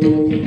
Oh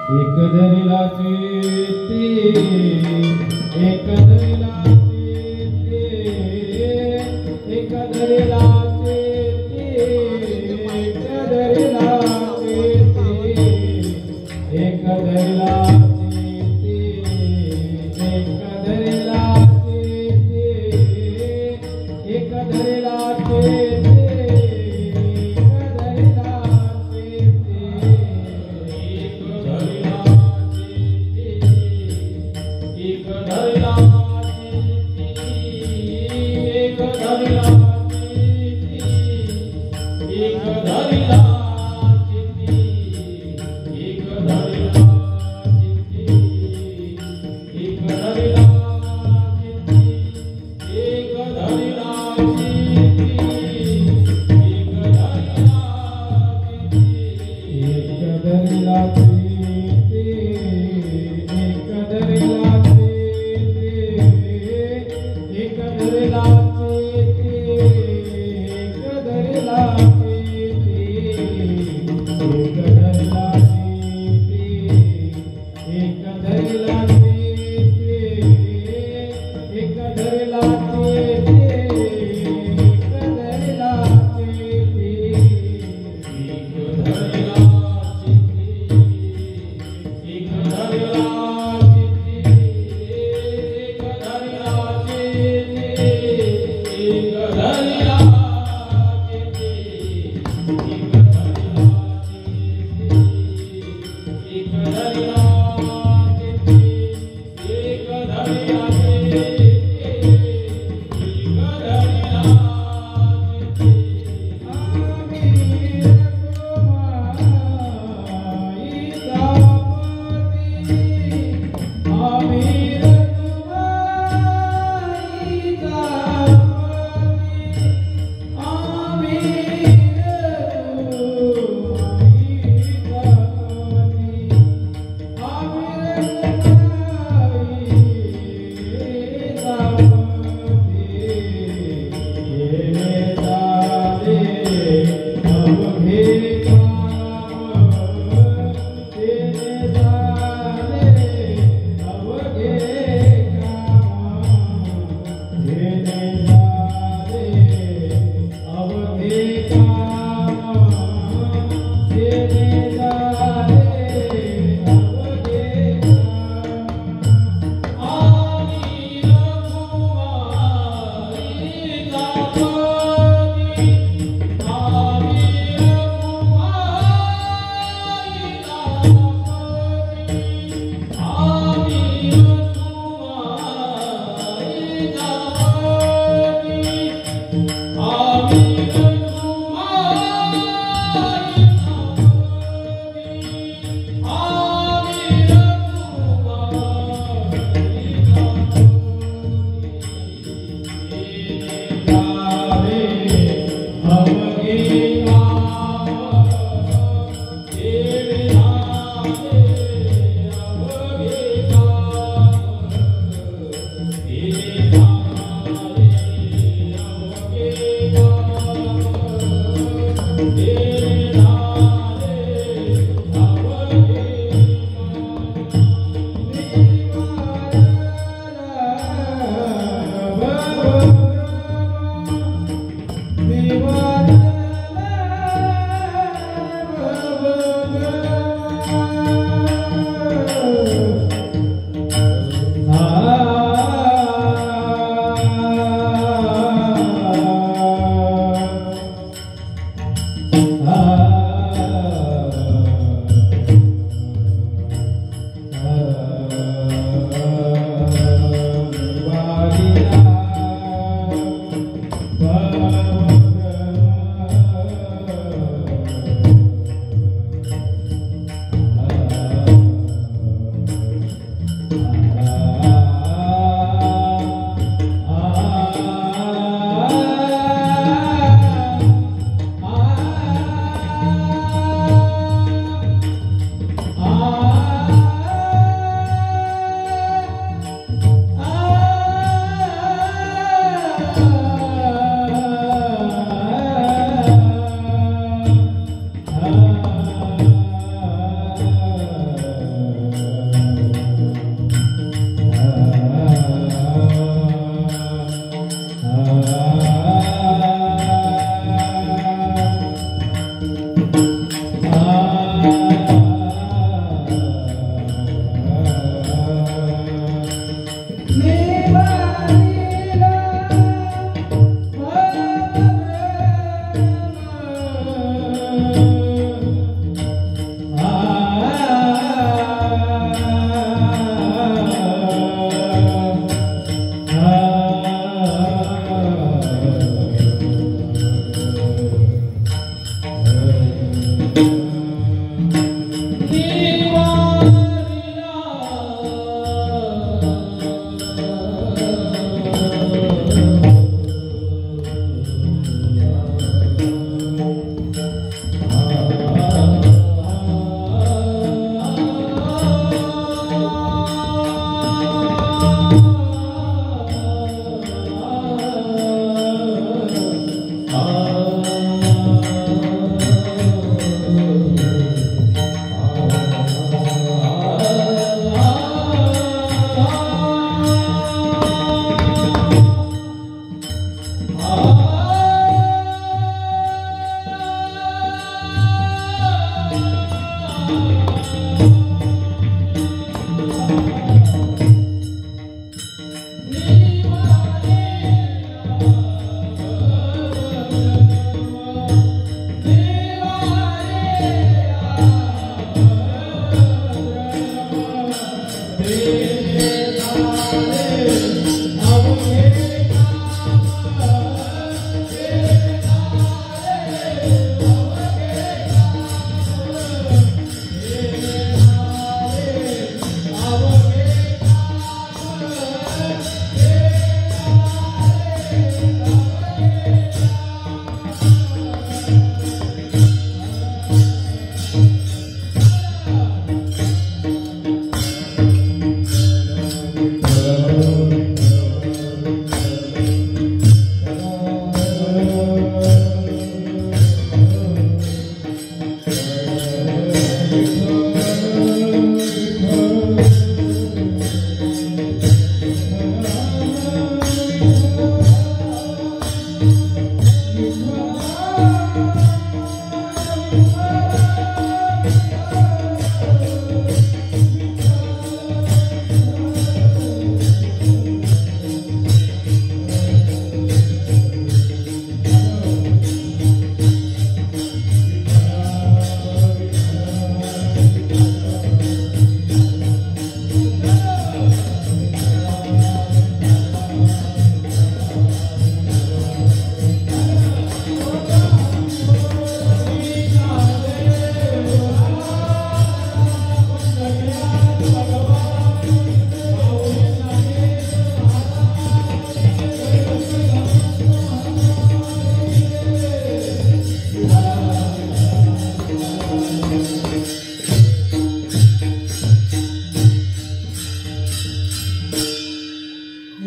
एक धरिला चेते एक धरिला चेते एक धरिला चेते एक धरिला चेते एक धरिला चेते एक धरिला चेते एक धरिला चेते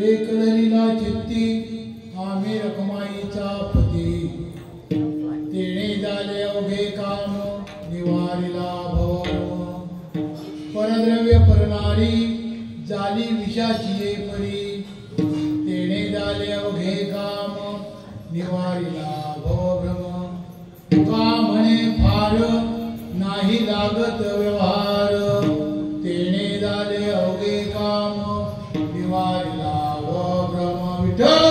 एक दरीला चित्ती आम्ही रखमाईचा पती तेणे झाले अवघे काम निवारिला भवन परद्रव्य परनारी झाली विषाची ये परी तेणे झाले अवघे काम निवारिला भवभ्रम तुका म्हणे फार नाही लागत व्यवहार तेणे झाले अवघे काम निवारिला भवभ्रम विठ्ठल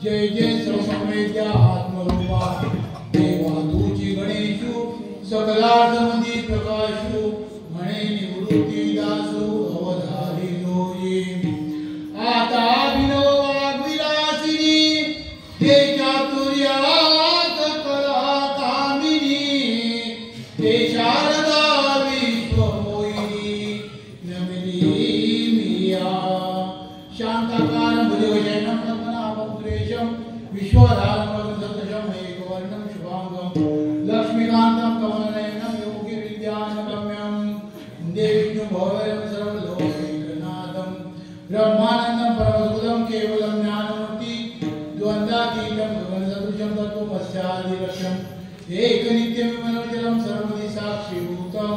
जय जय सर्वसमवेद्या आत्मरूपा देवा तुझी गणेशु सकलार्थमधी प्रकाशु म्हणे निवृत्ती दासु अवधारी जोई आता अभिनव वाग्विलासिनी ते चातुर्यात कला कामिनी ते शारदा विश्वमोहिनी नमिनी मिया शांताकारं भुजगशयनं विश्वधारणं सदृशम् एकवर्णं शुभांगं लक्ष्मीकान्तं कमलनयनं योगिविद्यानगम्यं वन्दे विष्णुभवरं सर्वलोकैकनाथं ब्रह्मानन्दं परमसुखदं केवलं ज्ञानमूर्ति द्वन्द्वातीतं गगनसदृशं तत्त्वमस्यादिलक्ष्यम् एकनित्यं सर्वदि साक्षीभूतं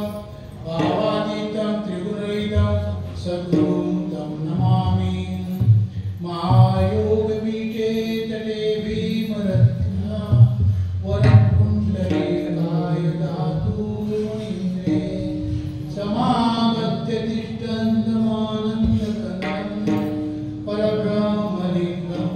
भावातीतं त्रिगुणरहितं सद्गुरुं तं नमामि महायोगपीठे तटे भीमरत्ना वरकुण्डलीकाय धातु मुनीन्द्रे समागत्य तिष्ठन्तमानन्दकन्दं परब्रह्मलिङ्गं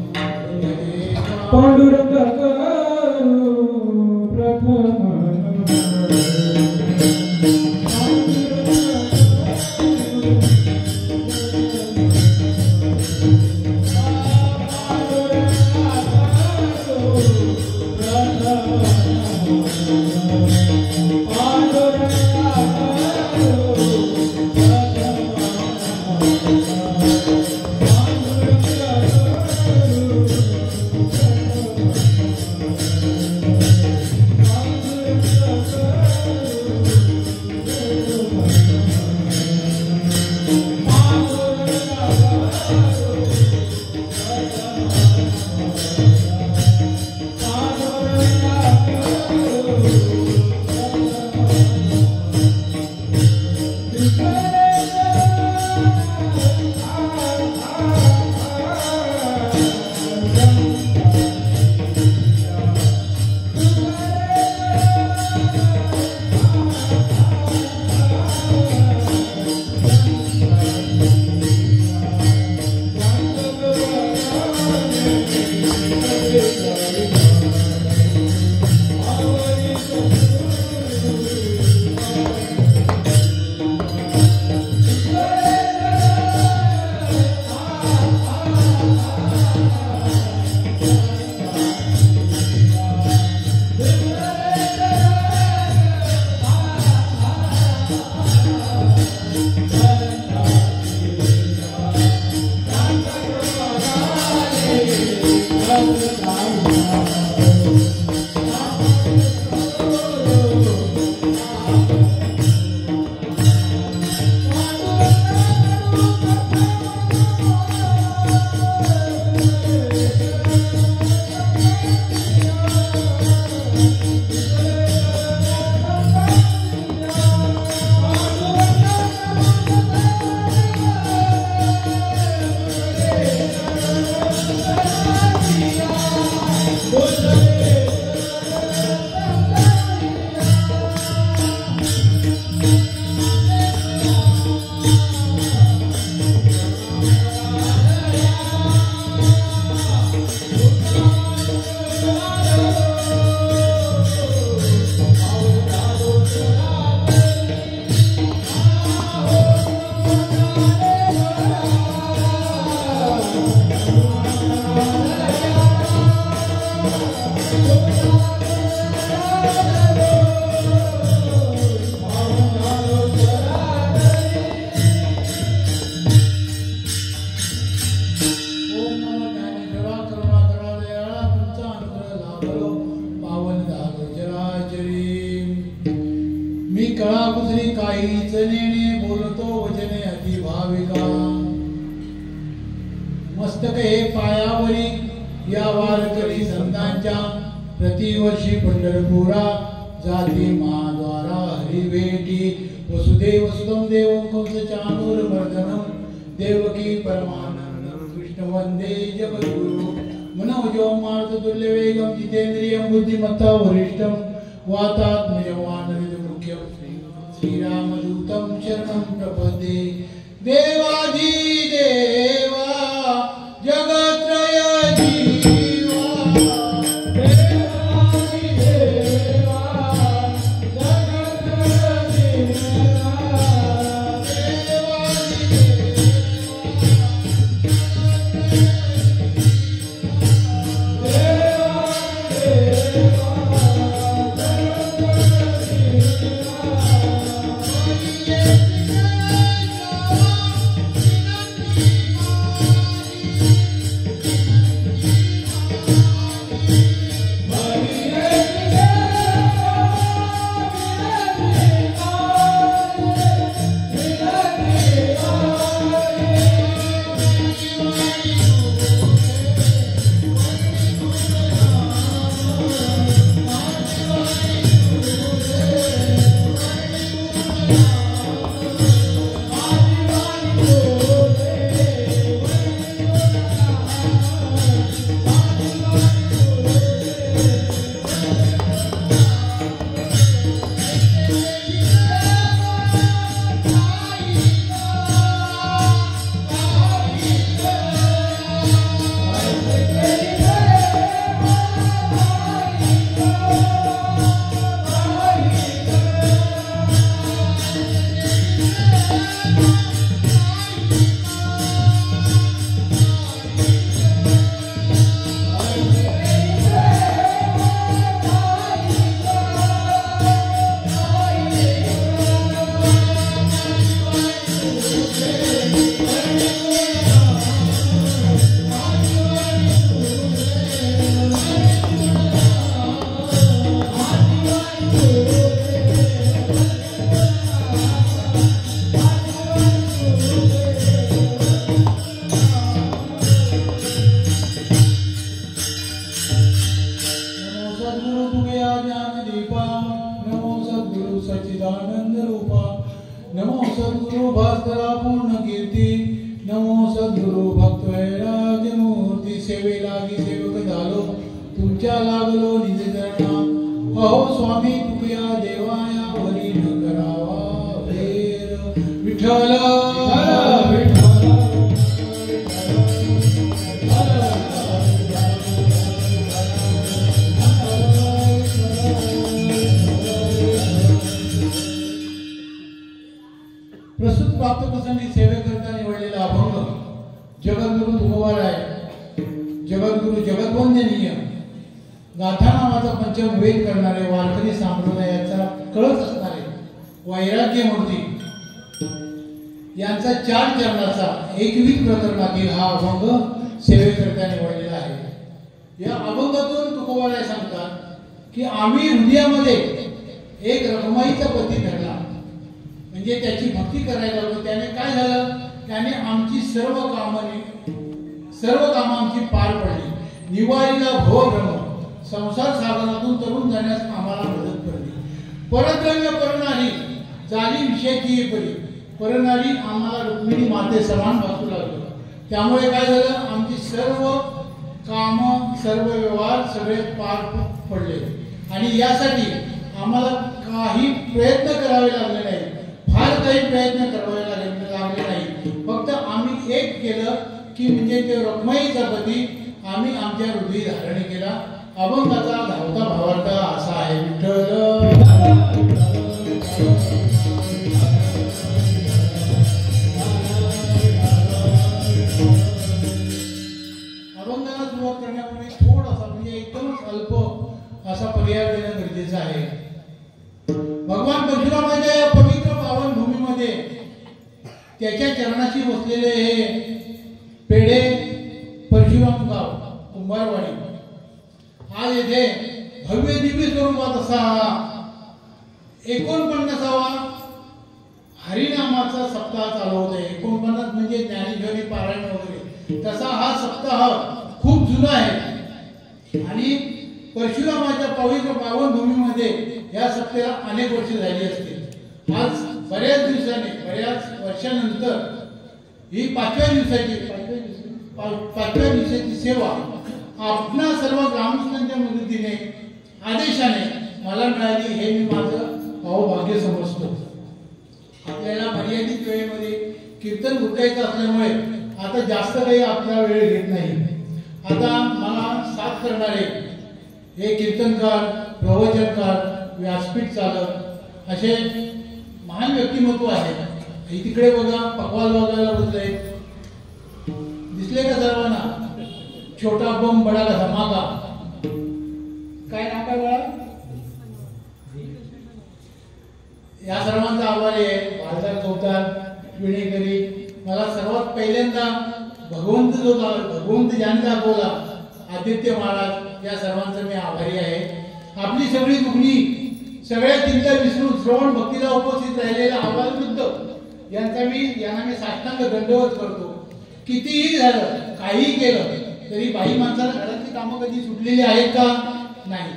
तळा कुसरी काहीच नेणे बोलतो वचने अति भाविका मस्तक हे पायावरी या वारकरी संतांच्या प्रतिवर्षी पंढरपुरा जाती महाद्वारा हरिभेटी वसुदेव सुतम देवं कंस चाणूरमर्दनम देवकी परमानंदम कृष्ण वंदे जगद्गुरु मनोजो मारुततुल्य वेगम जितेंद्रियं बुद्धिमत्ता वरिष्ठम वातात्मजं वानरमुख्यं श्रीरामदूतं शरणं प्रपद्ये देवाधि देवा जगत्रय जीवा देवाधि देवा जगत्रय जीवा त्यामुळे काय झालं आमची सर्व काम सर्व व्यवहार सगळे पार पडले आणि यासाठी आम्हाला काही प्रयत्न करावे लागले नाही फार काही प्रयत्न करावे लागले नाही फक्त आम्ही एक केलं की म्हणजे ते रखमाईचा पती आम्ही आमच्या हृदयी धारण केला अभंगाचा धावता भावार्थ असा आहे विठ्ठल अभंगाला सुरुवात करण्यापूर्वी थोडासा म्हणजे एकदमच अल्प असा पर्याय देणं गरजेचं आहे भगवान परशुरामाच्या या पवित्र पावन भूमीमध्ये त्याच्या चरणाशी बसलेले हे पेढे परशुराम गाव कुंभारवाडी आज येथे भव्य दिव्य स्वरूपात असा 49वा हरिनामाचा सप्ताह चालू होत आहे. 49 म्हणजे ज्ञानेश्वरी पारायण वगैरे. तसा हा सप्ताह खूप जुना आहे आणि परशुरामाच्या पवित्र पावनभूमीमध्ये या सप्त्याला अनेक वर्ष झाली असतील. आज बऱ्याच वर्षानंतर ही पाचव्या दिवसाची सेवा आपणा सर्व ग्रामस्थांच्या मदतीने आदेशाने मला मिळाली हे मी माझं भाग्य समजतो. आपल्याला मर्यादित वेळेमध्ये कीर्तन गुंतायचं असल्यामुळे आता जास्त काही आपला वेळ घेत नाही. आता मला साथ करणारे हे कीर्तनकार, प्रवचनकार, व्यासपीठ चालक असे महान व्यक्तिमत्व आहेत. तिकडे बघा पकवाल बघायला बसले, दिसले का सर्वांना? छोटा बम बडा धमाका. काय नाव काय बळा? या सर्वांचा आभारी आहे. भारतात चौथार विणेकरी. मला सर्वात पहिल्यांदा भगवंत ज्याने दाखवला आदित्य महाराज, या सर्वांचा मी आभारी आहे. आपली सगळी दुखणी सगळ्या चिंता विसरून श्रवण भक्तीला उपस्थित राहिलेला आबालवृद्ध यांना मी साष्टांग दंडवत करतो. कितीही झालं, काही केलं तरी बाई माणसाला घरातली कामं कधी सुटलेली आहेत का? नाही.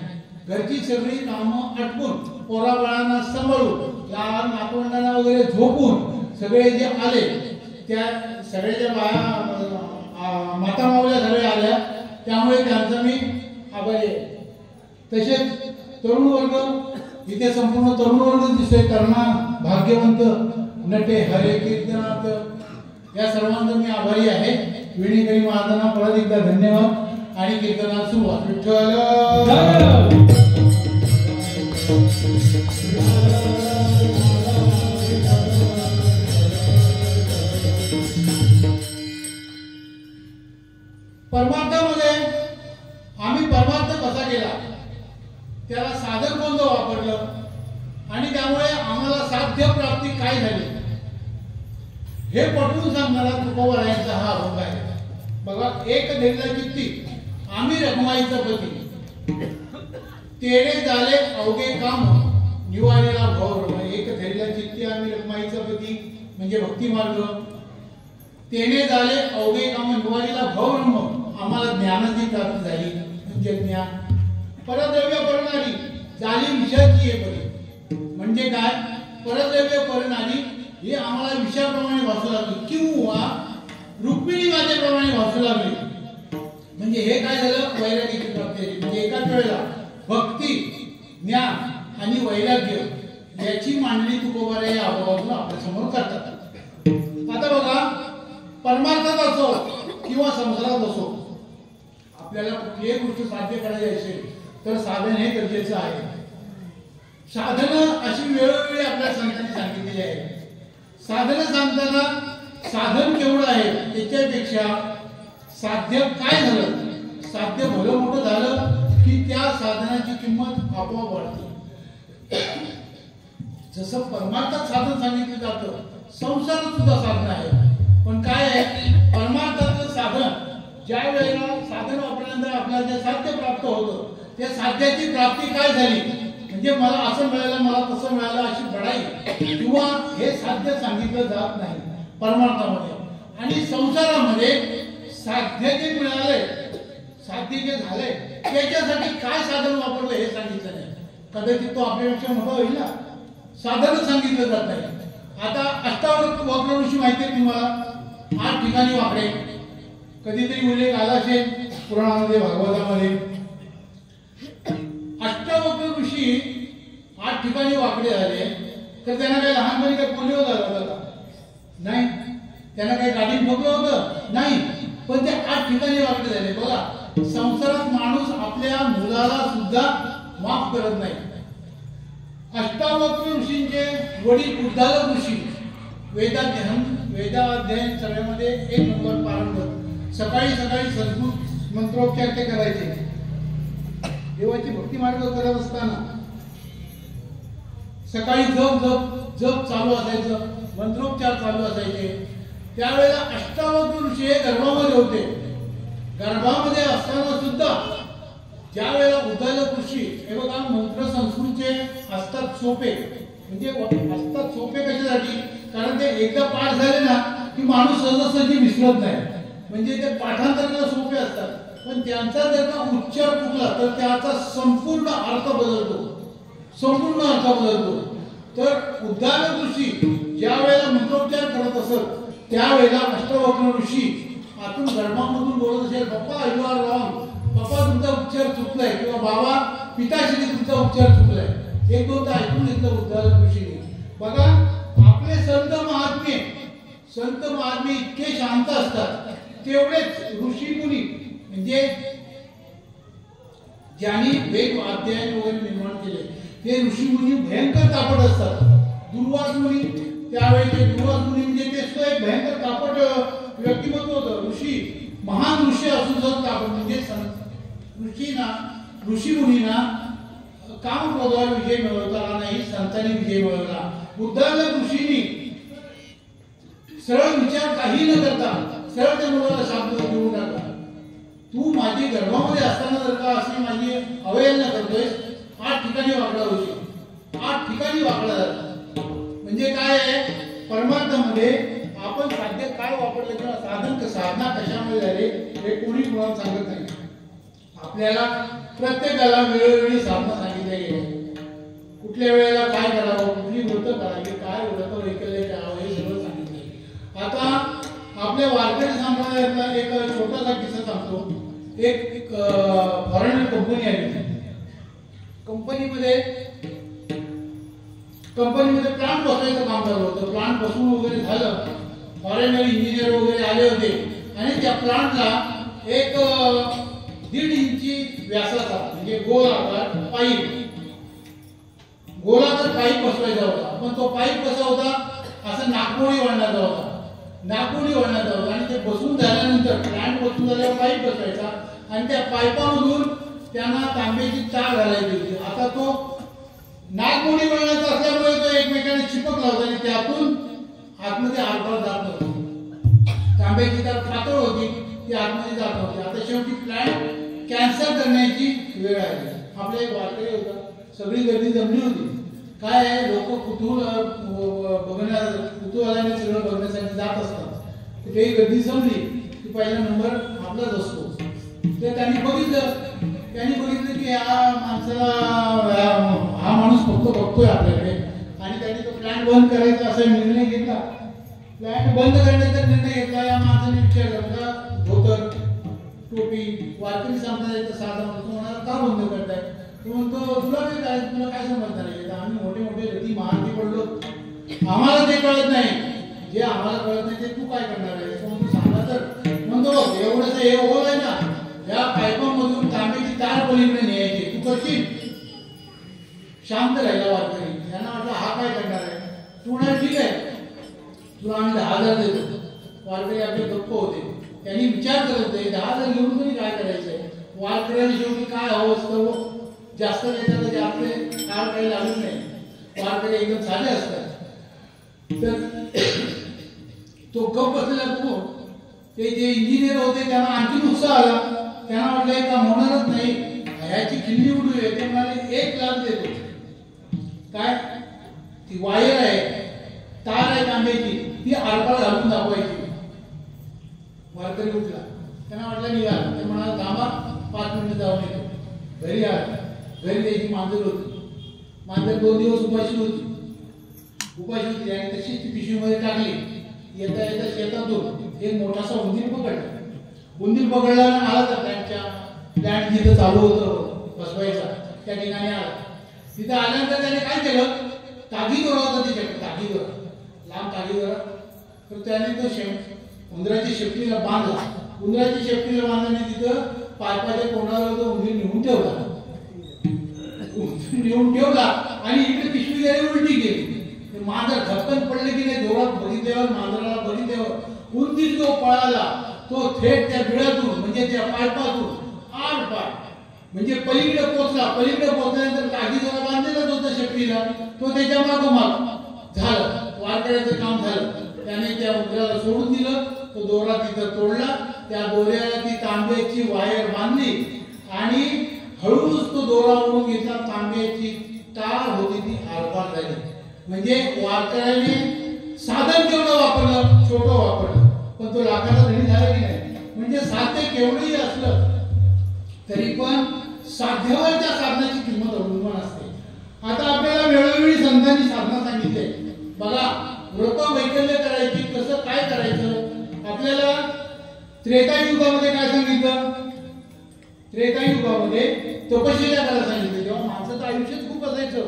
घरची सगळी कामं आटपून, पोराबाळांना सांभाळून, लहान नातवंडांना वगैरे झोपून सगळे जे आले त्या सगळ्याच्या बाया माता मावल्या सगळ्या आल्या, त्यामुळे त्यांचा मी आभारी आहे. तसेच तरुण वर्ग, इथे संपूर्ण तरुण वर्ग दिसतोय. तरुणा भाग्यवंत नटे हरे कीर्तनात, या सर्वांचा मी आभारी आहे. विणेकरी महाराजांना परत एकदा धन्यवाद आणि कीर्तनात सुरुवात. विठ्ठल परमार्थामध्ये आम्ही परमार्थ कसा केला, त्याला साधन कोणतं वापरलं आणि त्यामुळे आम्हाला साध्य प्राप्ती काय झाली हे पटवून सांगणारा तुकोबरायांचा हा अभंग आहे. बघा, एक धैर्य चित्ती आम्ही रखमाईचा पती, तेरे झाले अवघे काम निवारेला भाव. एक धैर्य चित्ती आम्ही रखमाईचा पती म्हणजे भक्ती मार्ग. तेने झाले अवघे काम निवारीला भाव, आम्हाला ज्ञानाची प्राप्ती झाली म्हणजे ज्ञान. परद्रव्य परणारी झाली विषयाची हे बरी म्हणजे काय? परद्रव्य परणारी हे आम्हाला विषयाप्रमाणे भासू लागली किंवा रुक्मिणी मातेप्रमाणे भासू लागली. म्हणजे हे काय झालं? वैराग्याची प्राप्ती झाली. म्हणजे एकाच वेळेला भक्ती, ज्ञान आणि वैराग्य याची मांडणी तुकोबारे या अभावातून आपल्या समोर करतात. आता बघा, परमार्थात असो किंवा संसारात असो, आपल्याला कुठलीही गोष्ट साध्य करायची असेल तर साधन हे गरजेचं आहे. साधनं अशी वेळोवेळी आपल्या संतांनी सांगितलेली आहे. साधनं सांगताना साधन केवढं आहे त्याच्यापेक्षा साध्य काय झालं, साध्य भलं मोठं झालं की त्या साधनाची किंमत आपोआप वाढते. जसं परमार्थात साधन सांगितलं जातं, संसारात सुद्धा साधन आहे. पण काय आहे, परमार्थातलं साधन ज्या वेळेला साधन वापरल्यानंतर आपल्याला जे साध्य प्राप्त होतं, त्या साध्याची प्राप्ती काय झाली म्हणजे मला असं मिळालं, मला तसं मिळालं अशी बढाई किंवा हे साध्य सांगितलं जात नाही परमार्थामध्ये. आणि संसारामध्ये साध्य जे मिळाले, साध्य जे झाले त्याच्यासाठी काय साधन वापरलं हे सांगितलं नाही. कदाचित तो आपल्यापेक्षा मोठा होईल ना, साधन सांगितलं जात नाही. आता अष्टावक्र ऋषी माहिती आहे तुम्हाला, 8 ठिकाणी वाकडे, कधीतरी उल्लेख आला असेल पुराणामध्ये, भागवतामध्ये. अष्टावक्र ऋषी 8 ठिकाणी वाकडे झाले तर त्यांना काही लहानपणी काही पोलिओ झाला होता? नाही. त्यांना काही गाडीत ठोकलं होतं? नाही. पण ते 8 ठिकाणी वाकडे झाले. बघा, संसारात माणूस आपल्या मुलाला सुद्धा माफ करत नाही. अष्टावक्र ऋषींचे वडील उद्दालक ऋषी वेदाध्ययन सगळ्यामध्ये 1 नंबर पारंगत. सकाळी सकाळी संस्कृत मंत्रोच्चार ते करायचे. देवाची भक्ती मार्ग करत असताना सकाळी जप चालू असायचं, मंत्रोच्चार चालू असायचे. त्यावेळेला अष्टावक्र ऋषी हे गर्भामध्ये होते. गर्भामध्ये असताना सुद्धा ज्या वेळेला उद्दालक ऋषी हे बघा मंत्र संस्कृतचे असतात सोपे, म्हणजे असतात सोपे कशासाठी, कारण ते एकदा पाठ झाले ना की माणूस सहजासहजी विसरत नाही. म्हणजे ते पाठांतराला सोपे असतात, पण त्यांचा जर का उच्चार चुकला तर त्याचा संपूर्ण अर्थ बदलतो, संपूर्ण अर्थ बदलतो. तर उद्दालक ऋषी ज्या वेळेला मंत्रोच्चार करत असत त्यावेळेला अष्टवक्र ऋषी आतून गर्भामधून बोलत असेल, पप्पा यू आर रॉंग, पप्पा तुमचा उच्चार चुकलाय, किंवा बाबा पिताश्री तुमचा उच्चार चुकलाय. एक दोनदा ऐकून घेतलं उद्दालक ऋषीने. बघा आपले संत महात्मे इतके शांत असतात, तेवढेच ऋषी मुनी म्हणजे ज्यांनी वेद अध्ययन वगैरे निर्माण केले ते ऋषी मुनी भयंकर तापट असतात. दुर्वास मुनी, त्यावेळेचे दुर्वास मुनी म्हणजे ते सुद्धा एक भयंकर तापट व्यक्तिमत्व होतं. ऋषी, महान ऋषी असून सुद्धा तापट. म्हणजे ऋषी मुनींना कामक्रोधावर विजय मिळवता आला नाही, संतांनी विजय मिळवला. उद्दालक ऋषींनी सरळ विचार काही न करता सरळ त्या मुलाला शाप देऊन टाकला. तू माझी गर्भामध्ये असताना जर का अशी माझी अवहेलना करतोयस, 8 ठिकाणी वाकडा होशील, 8 ठिकाणी वाकडा झाला. म्हणजे काय आहे, परमार्थामध्ये आपण साध्य काय वापरलं किंवा साधना कशामुळे झाले हे कोणी कोणाला सांगत नाही. आपल्याला प्रत्येकाला वेळोवेळी साधना सांगितल्या गेल्या. कुठल्या वेळेला काय करावं, कुठली व्रत करावी, काय व्रत वैकल्य करावं हे सगळं सांगितलं. आता आपल्या वारकरी संप्रदायातला एक छोटासा किस्सा सांगतो. एक फॉरेन कंपनी आली. कंपनीमध्ये प्लांट बसवायचं काम चालू होतं. प्लांट बसवून वगैरे झालं, फॉरेनर इंजिनियर वगैरे आले होते आणि त्या प्लांटला एक 1.5 इंची व्यासाचा म्हणजे गोलाकार पाईप बसवायचा होता. पण तो पाईप कसा होता, असं नागपुडी वळणाचा होता. आणि ते बसून झाल्यानंतर प्लांट बसून झाल्यावर पाईप बसवायचा आणि त्या पाईपामधून त्यांना तांब्याची तार घालायची होती. आता तो नागपुडी वळणाचा असल्यामुळे तो एकमेकांना चिपकला होता आणि त्यातून आतमध्ये आरपार जात नव्हती. तांब्याची तार पातळ होती, ती आतमध्ये जात नव्हती. आता शेवटी प्लांट कॅन्सल करण्याची वेळ आली. आपला एक वारकरी होता, सगळी गर्दी जमली होती. काय आहे, लोक कुतूहलाने सगळं बघण्यासाठी जात असतात. काही गर्दी जमली की पहिला नंबर आपलाच असतो. तर त्यांनी बघितलं की हा माणूस फक्त बघतोय आपल्याकडे, आणि त्यांनी तो प्लॅन बंद करायचा असा निर्णय घेतला. प्लॅन बंद करण्याचा निर्णय घेतला. या माणसाने विचारलं, धोतर टोपी वारकरी संप्रदायाचा साधा म्हणाला, का बंद करताय? तो म्हणतो, तुला काय करायचं, तुला काय समजणार आहे? आम्ही मोठे गती महारथी पडलो, आम्हाला ते कळत नाही. जे आम्हाला कळत नाही ते तू काय करणार आहे? तू सांगा तर. म्हणतो, एवढंच हे होल आहे ना, या पाईपामधून तांब्याची तार पलीकडे न्यायची, तू करशील? शांत राहिला वारकरी. त्यांना वाटलं हा काय करणार आहे. तू म्हणाल, ठीक आहे, तुला आम्ही 10,000 देतो. वारकरी आपले गप्प होते. त्यांनी विचार करत होते, 10,000 घेऊन तरी काय करायचंय. वारकऱ्यांनी शेवटी काय हवं असतं, जास्त देतात तरी आपले काळ काही लागत नाही. वारकरी एकदम साधे असतात. तर तो गप्प बसलेला बघून ते जे इंजिनियर होते त्यांना आणखी उत्साह आला. त्यांना वाटलं का होणारच नाही, ह्याची खिल्ली उडूया. ते म्हणाले, 1,00,000 देतो. काय ती वायर आहे, तार आहे तांब्याची, ती आरपार घालून दाखवायची. वारकरी उठला. त्यांना वाटलं निघाला. ते म्हणाला, थांबा 5 मिनिटं जाऊन येतो. घरी आला. घरी त्याची मांजर होती. मांजर 2 दिवस उपाशी होती आणि तशीच ती पिशवीमध्ये टाकली. येता शेतातून एक मोठासा उंदीर पकडला आणि आला तर प्लॅन जिथं चालू होतं बसवायचा त्या ठिकाणी आला. तिथं आल्यानंतर त्याने काय केलं, तागीदोरा होता त्याच्याकडे, लांब तागीदोरा. तर त्याने तो उंदराची शेपटीला बांधला. उंदराची शेपटीला बांधल्याने तिथं पायपाच्या कोणावर तो उंदीर नेऊन ठेवला आणि इकडे पिशवी त्याने उलटी केली. मांजर धक्कन पडले की नाही, जोरात बघितल्यावर मांजराला बघितल्यावर उंदीर जो पळाला तो थेट त्या बिळातून म्हणजे त्या पायपातून आरपार म्हणजे पलीकडे पोहोचल्यानंतर तागीदोरा बांधलेलाच होता शेपटीला, तो त्याच्या मागोमाग झालं. वारकऱ्याचं काम झालं. त्याने त्या उंदराला सोडून दिलं. तो दोरा तिथं तोडला. त्या दोऱ्याला ती तांब्याची वायर बांधली आणि हळूच तो दोरा ओढून घेतला. तांब्याची तार होती ती आरपार झाली. म्हणजे वारकऱ्याने साधन केवढं वापरलं, छोटं वापरलं, पण तो लाखाचा धनी झाला की नाही. म्हणजे साध्य केवढंही असलं तरी पण साध्यावरच्या साधनाची किंमत अवलंबून असते. आता आपल्याला वेळोवेळी संतांनी साधना सांगितले. बघा, व्रत वैकल्य करायची, कसं काय करायचं. आपल्याला त्रेतायुगामध्ये काय सांगितलं, त्रेतायुगामध्ये तपश्चर्या करायला सांगितलं. तेव्हा माणसाचं आयुष्यच खूप असायचं.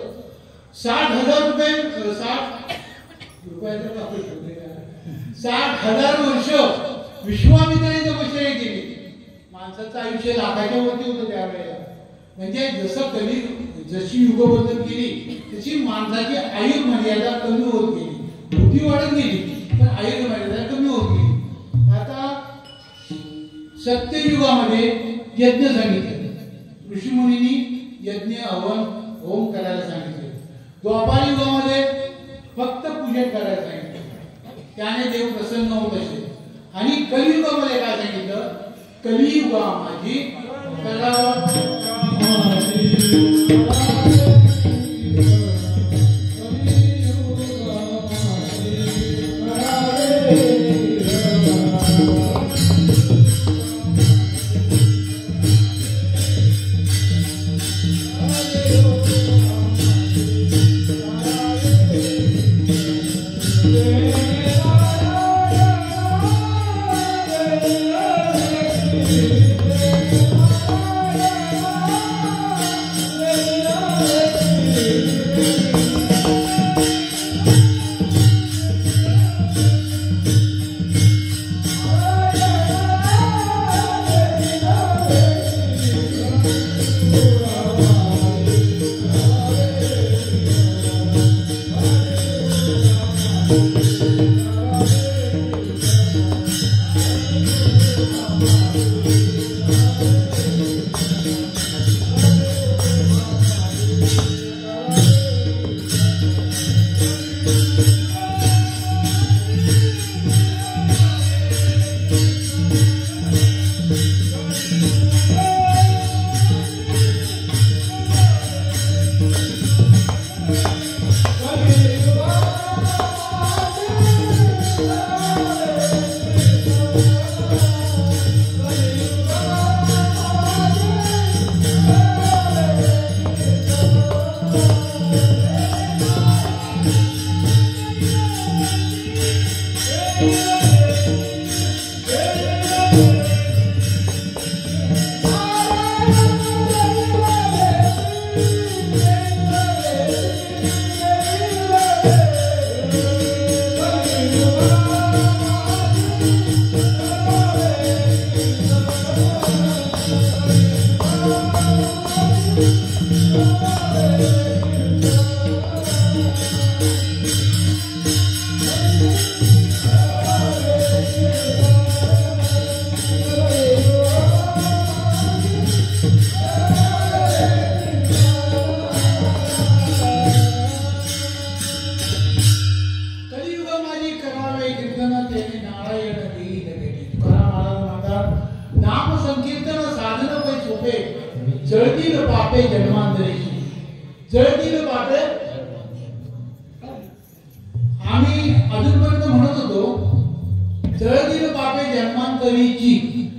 60,000 रुपये 60,000 वर्ष विश्वामित्राने तपश्चर्या केली. माणसाचं आयुष्य लाखाच्या वरती होतं त्यावेळेला. म्हणजे जशी युग बदलत गेली तशी माणसाची आयु मर्यादा कमी होत गेली. बुद्धी वाढत गेली पण आयु मर्यादा कमी होत गेली. आता सत्ययुगामध्ये यज्ञ सांगितले, ऋषीमुनींनी यज्ञ हवन होम करायला सांगितले. द्वापार युगामध्ये फक्त पूजन करायला सांगितलं, त्याने देव प्रसन्न होत असे. आणि कलियुगामध्ये काय सांगितलं, कलियुगा माझी करावं जळतील पापे जन्मांतरीची, जळतील पापे. आम्ही अजूनपर्यंत म्हणत होतो जळतील पापे जन्मांतरीची,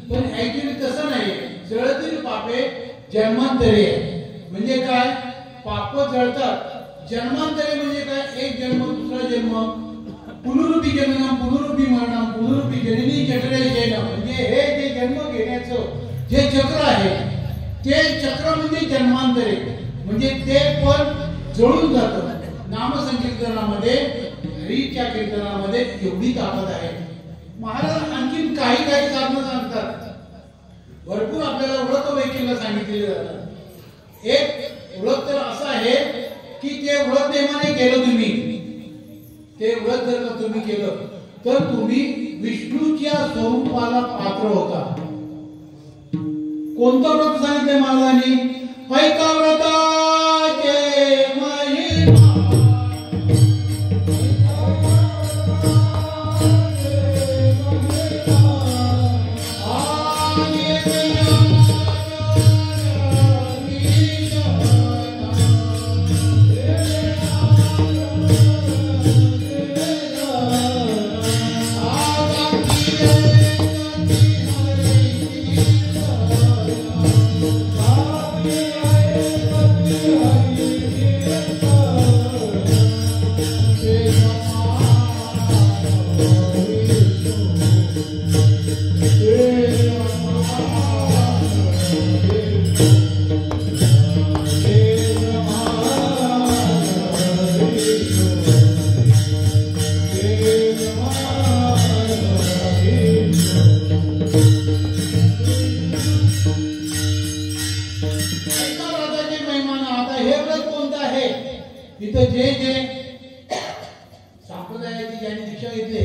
पण ऍक्च्युअली तसं नाही. जळतील पापे जन्मांतरी म्हणजे काय, पाप जळतात. जन्मांतरी म्हणजे काय, एक जन्म दुसरा जन्म, पुनरुपी जननम पुनरुपी मरणम पुनरुपी जननी जठरे जैन. म्हणजे हे जे जन्म घेण्याचं जे चक्र आहे ते चक्र म्हणजे जन्मांतरे. म्हणजे ते पण जळून जातं. नामसंकीर्तनामध्ये हरीच्या कीर्तनामध्ये एवढी ताकद आहे. महाराज आणखीन काही साधनं सांगतात. भरपूर आपल्याला व्रत वैकल्य सांगितलेले जातात. एक व्रत तर असं आहे की ते व्रत नेमाने केलं तुम्ही, ते व्रत जर का तुम्ही केलं तर तुम्ही विष्णूच्या स्वरूपाला पात्र होता. कोणतं व्रत सांगितलंय महाराजांनी, पैका व्रताचे महिमा. ज्यांनी दीक्षा घेतली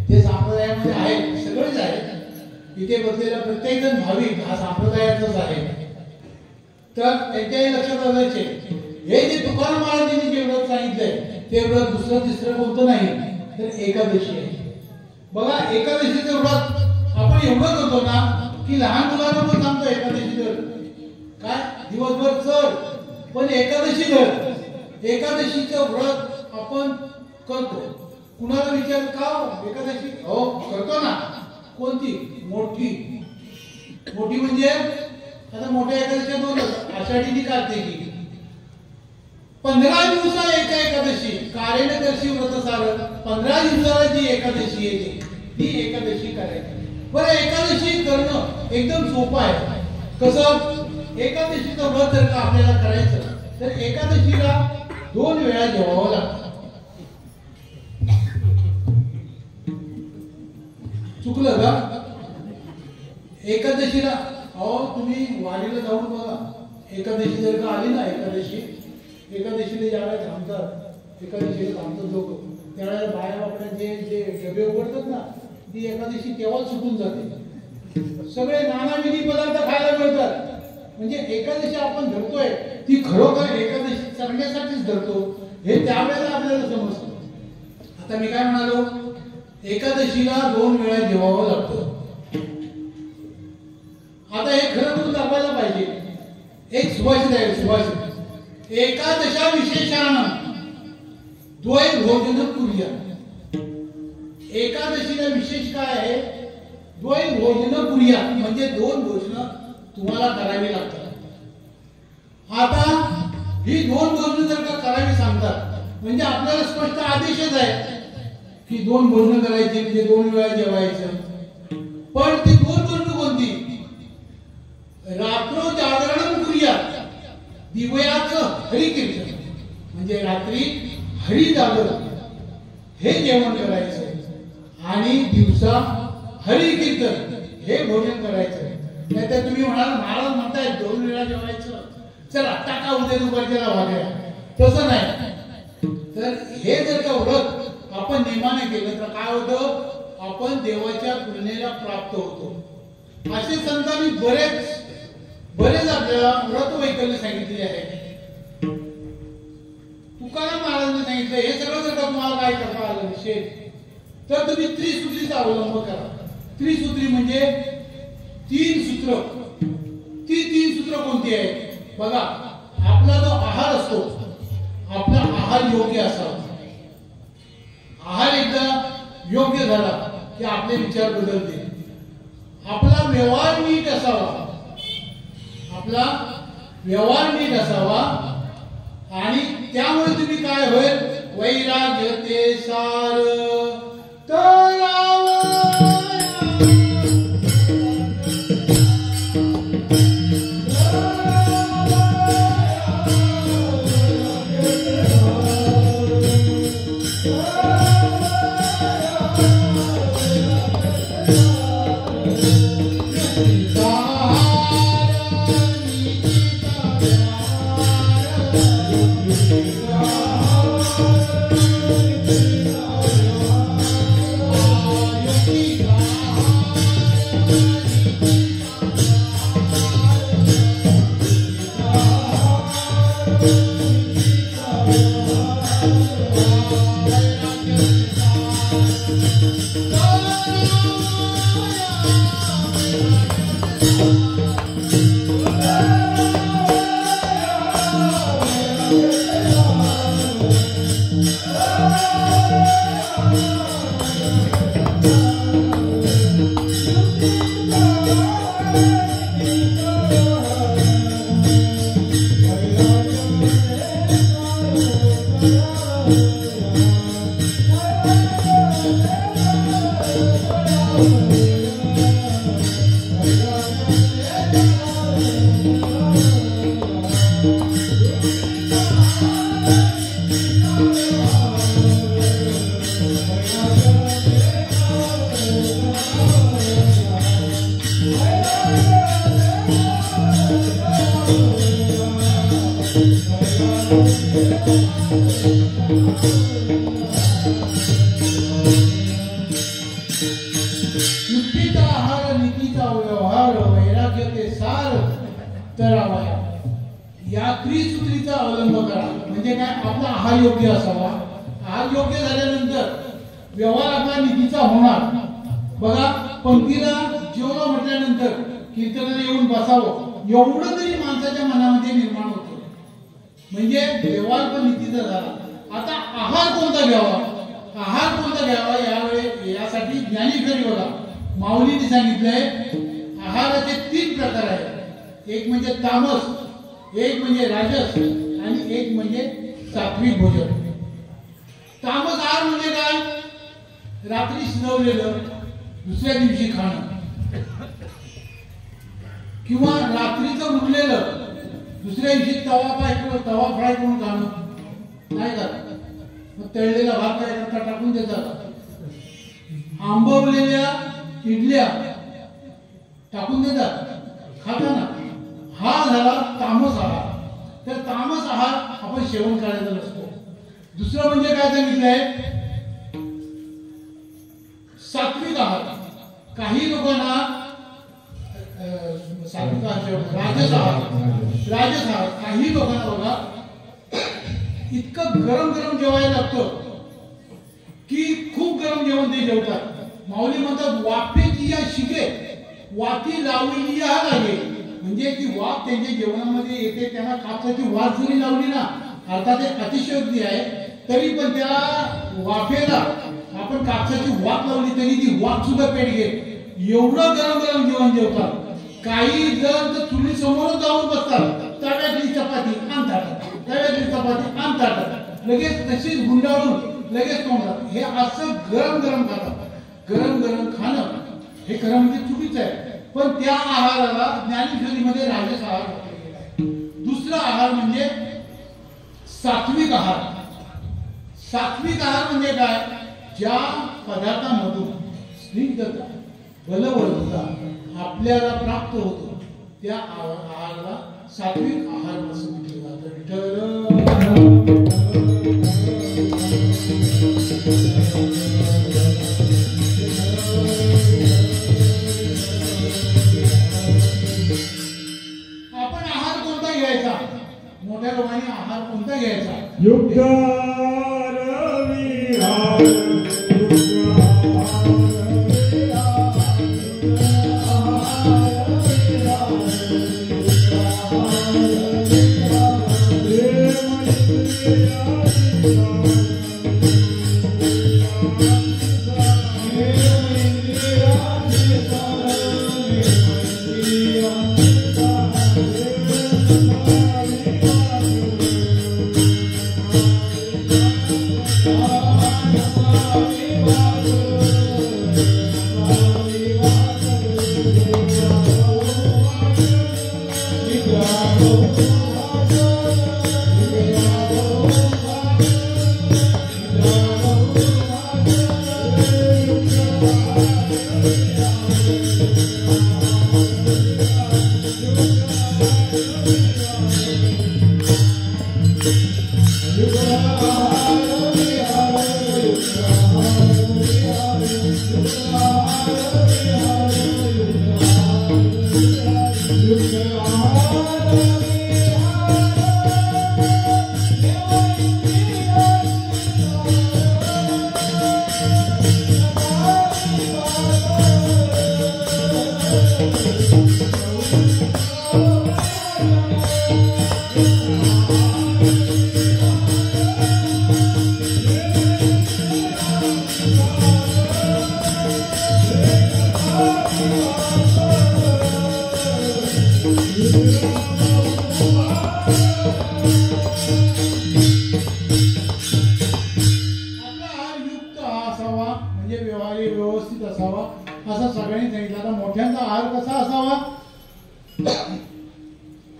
ते संप्रदायामध्ये आहेत, सगळेच आहेत. इथे बसलेला प्रत्येक जण भाविक हा संप्रदायाचाच आहे. तर त्यांच्याही लक्षात आणायचे हे जे तुकाराम महाराजांनी जे व्रत सांगितलंय ते व्रत दुसरं तिसरं कोणतं नाही तर एकादशी आहे. बघा एकादशीचं व्रत आपण एवढं करतो ना की लहान मुलांना पण सांगतो एकादशी धर, काय दिवसभर चढ पण एकादशी धर. एकादशीचं व्रत आपण करतो. कुणाला विचार का एकादशी हो करतो ना, कोणती मोठी मोठी म्हणजे आता मोठ्या एकादशी दोन आषाढी कार्तिकी 15 दिवसा एकादशी कार्यदर्शी व्रत सार 15 दिवसाला जी एकादशी येते ती एकादशी करायची. बरं एकादशी करणं एकदम सोपं आहे. कसं एकादशीचं व्रत जर का आपल्याला करायचं तर एकादशीला 2 वेळा जेवावं लागतं. चुकलं का? एकादशीला अहो तुम्ही वारीला जाऊन बघा. एकादशी जर का आली ना एकादशीला ज्यावेळेला थांबतात एकादशीला थांबतात लोक त्यावेळेला बाया बापड्या जे जे डबे उघडतात ना ती एकादशी तेव्हाच सुटून जाते. सगळे नानाविधी पदार्थ खायला मिळतात. म्हणजे एकादशी आपण धरतोय ती खरोखर एकादशी करण्यासाठीच धरतो हे त्यावेळेला आपल्याला समजतं. आता मी काय म्हणालो एकादशीला 2 वेळा जेवावं लागतं. आता हे खरं करून दाखवायला पाहिजे. एक सुभाषित आहे सुभाषित एकादशा विशेषानं द्वय भोजन कुर्या. एकादशीला विशेष काय आहे? द्वय भोजन कुर्या म्हणजे 2 भोजन तुम्हाला करावी लागतात. आता ही 2 भोजन जर का करावी सांगतात म्हणजे आपल्याला स्पष्ट आदेशच आहे की 2 भोजन करायची म्हणजे 2 वेळा जेवायचं. पण ती 2 भोजन कोणती? रात्र जागरण कुर्या दिवयाचं हरिकीर्तन म्हणजे रात्री हरी जागरण हे जेवण करायचं आणि दिवसा हरी कीर्तन हे भोजन करायचं. नाहीतर तुम्ही म्हणाल महाराज म्हणताय 2 वेळा जेवायचं चला टाका उद्या दुपारच्याला भाज्या, तसं नाही. तर हे जर का व्रत आपण नेमाने केलं तर काय होतं? आपण देवाच्या तुलनेला प्राप्त होतो. असे संतांनी बरेच आपल्याला व्रत वैकल्य सांगितले आहे. तुकाराम महाराजांनी सांगितलं हे सगळं जर का तुम्हाला काय करता आलं नसेल तर तुम्ही त्रिसूत्रीचा अवलंब करा. त्रिसूत्री म्हणजे 3 सूत्र. ती 3 सूत्र कोणती आहे? बघा आपला जो आहार असतो आपला आहार योग्य असावा. आहार एकदा योग्य झाला की आपले विचार बदलते. आपला व्यवहार नीट असावा. आपला व्यवहार नीट असावा आणि त्यामुळे तुम्ही काय होईल? वैराग्य ते सार करावा. या त्रिसूत्रीचा अवलंब करा. म्हणजे काय, आपला आहार योग्य असावा. आहार योग्य झाल्यानंतर व्यवहार आपला नीतीचा होणार. बघा, पंक्तीला जेवलं म्हटल्यानंतर कीर्तनाला येऊन बसावं एवढं तरी माणसाच्या मनामध्ये निर्माण होतं. म्हणजे व्यवहार पण नीतीचा झाला. आता आहार कोणता घ्यावा, आहार कोणता घ्यावा यावेळी यासाठी ज्ञानेश्वरी बघा माऊलीने सांगितलंय. आहाराचे 3 प्रकार आहेत. एक म्हणजे तामस, एक म्हणजे राजस आणि एक म्हणजे सात्विक भोजन. तामस आहार म्हणजे काय, रात्री शिजवलेलं दुसऱ्या दिवशी खाणं, किंवा रात्रीचं उरलेलं दुसऱ्या दिवशी तवा फ्राय करून खाणं. नाही का, मग तळलेला भात काय करता, टाकून देतात. आंबवलेल्या इडल्या टाकून देतात खाताना. हा झाला तामस आहार. तर तामस आहार आपण सेवन करायचा नसतो. दुसरं म्हणजे काय सांगितलंय, सात्विक आहार. काही लोकांना सात्विक आहार, राजस आहार. काही लोकांना बघा इतकं गरम गरम जेवायला लागतं की खूप गरम जेवण ते जेवतात. माऊली म्हणतात वाफेची या शिके वाती लावलेली या लागे. म्हणजे ती वाफ त्यांच्या जेवणामध्ये येते. त्यांना कापसाची वाफ जरी लावली ना, अर्थात ते अतिशयोक्ती आहे, तरी पण त्या वाफेला आपण कापसाची वाफ लावली तरी ती वाफ सुद्धा पेट घेईल. एवढं गरम गरम जेवण जेवतात. काही जण तर चुली समोरच जाऊन बसतात. तव्यातली चपाती आणतात, तव्यातली चपाती आणतात, लगेच तशीच गुंडाळून लगेच तोंडात. हे असं गरम गरम खातात. गरम गरम खाणं हे खरं म्हणजे चुकीचं आहे. पण त्या आहाराला ज्ञानेश्वरीमध्ये राजस आहार म्हटलेला आहे. दुसरा आहार म्हणजे सात्विक आहार. सात्विक आहार म्हणजे काय, ज्या पदार्थांमधून स्निग्धता, बलवर्धता आपल्याला प्राप्त होतो त्या आहाराला सात्विक आहार असं म्हटलं जातं. आपण आहार कोणता घ्यायचा, मोठ्या लोकांनी आहार कोणता घ्यायचा,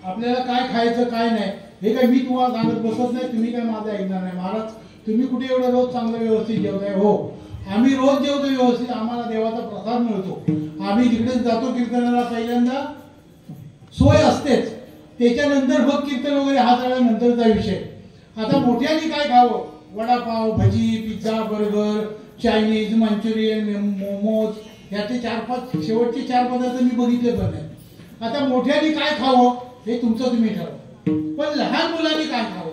आपल्याला काय खायचं काय नाही हे काय मी तुम्हाला सांगत बसत नाही. तुम्ही काय माझं ऐकणार नाही. महाराज तुम्ही कुठे एवढं रोज चांगलं व्यवस्थित जेवताय. हो, आम्ही रोज जेवतो व्यवस्थित. आम्हाला देवाचा प्रसाद मिळतो. आम्ही जिकडे जातो कीर्तनाला पहिल्यांदा सोय असतेच, त्याच्यानंतर भक्त कीर्तन वगैरे हा सगळा नंतरचा विषय. आता मोठ्याने काय खावं, vada pav, bhaji, pizza, burger, Chinese, Manchurian, momos याचे 4-5 शेवटचे 4 पदार्थ मी बघितले पण नाही. आता मोठ्याने काय खावं हे तुमचं तुम्ही ठरवा. पण लहान मुलांनी काय खावं,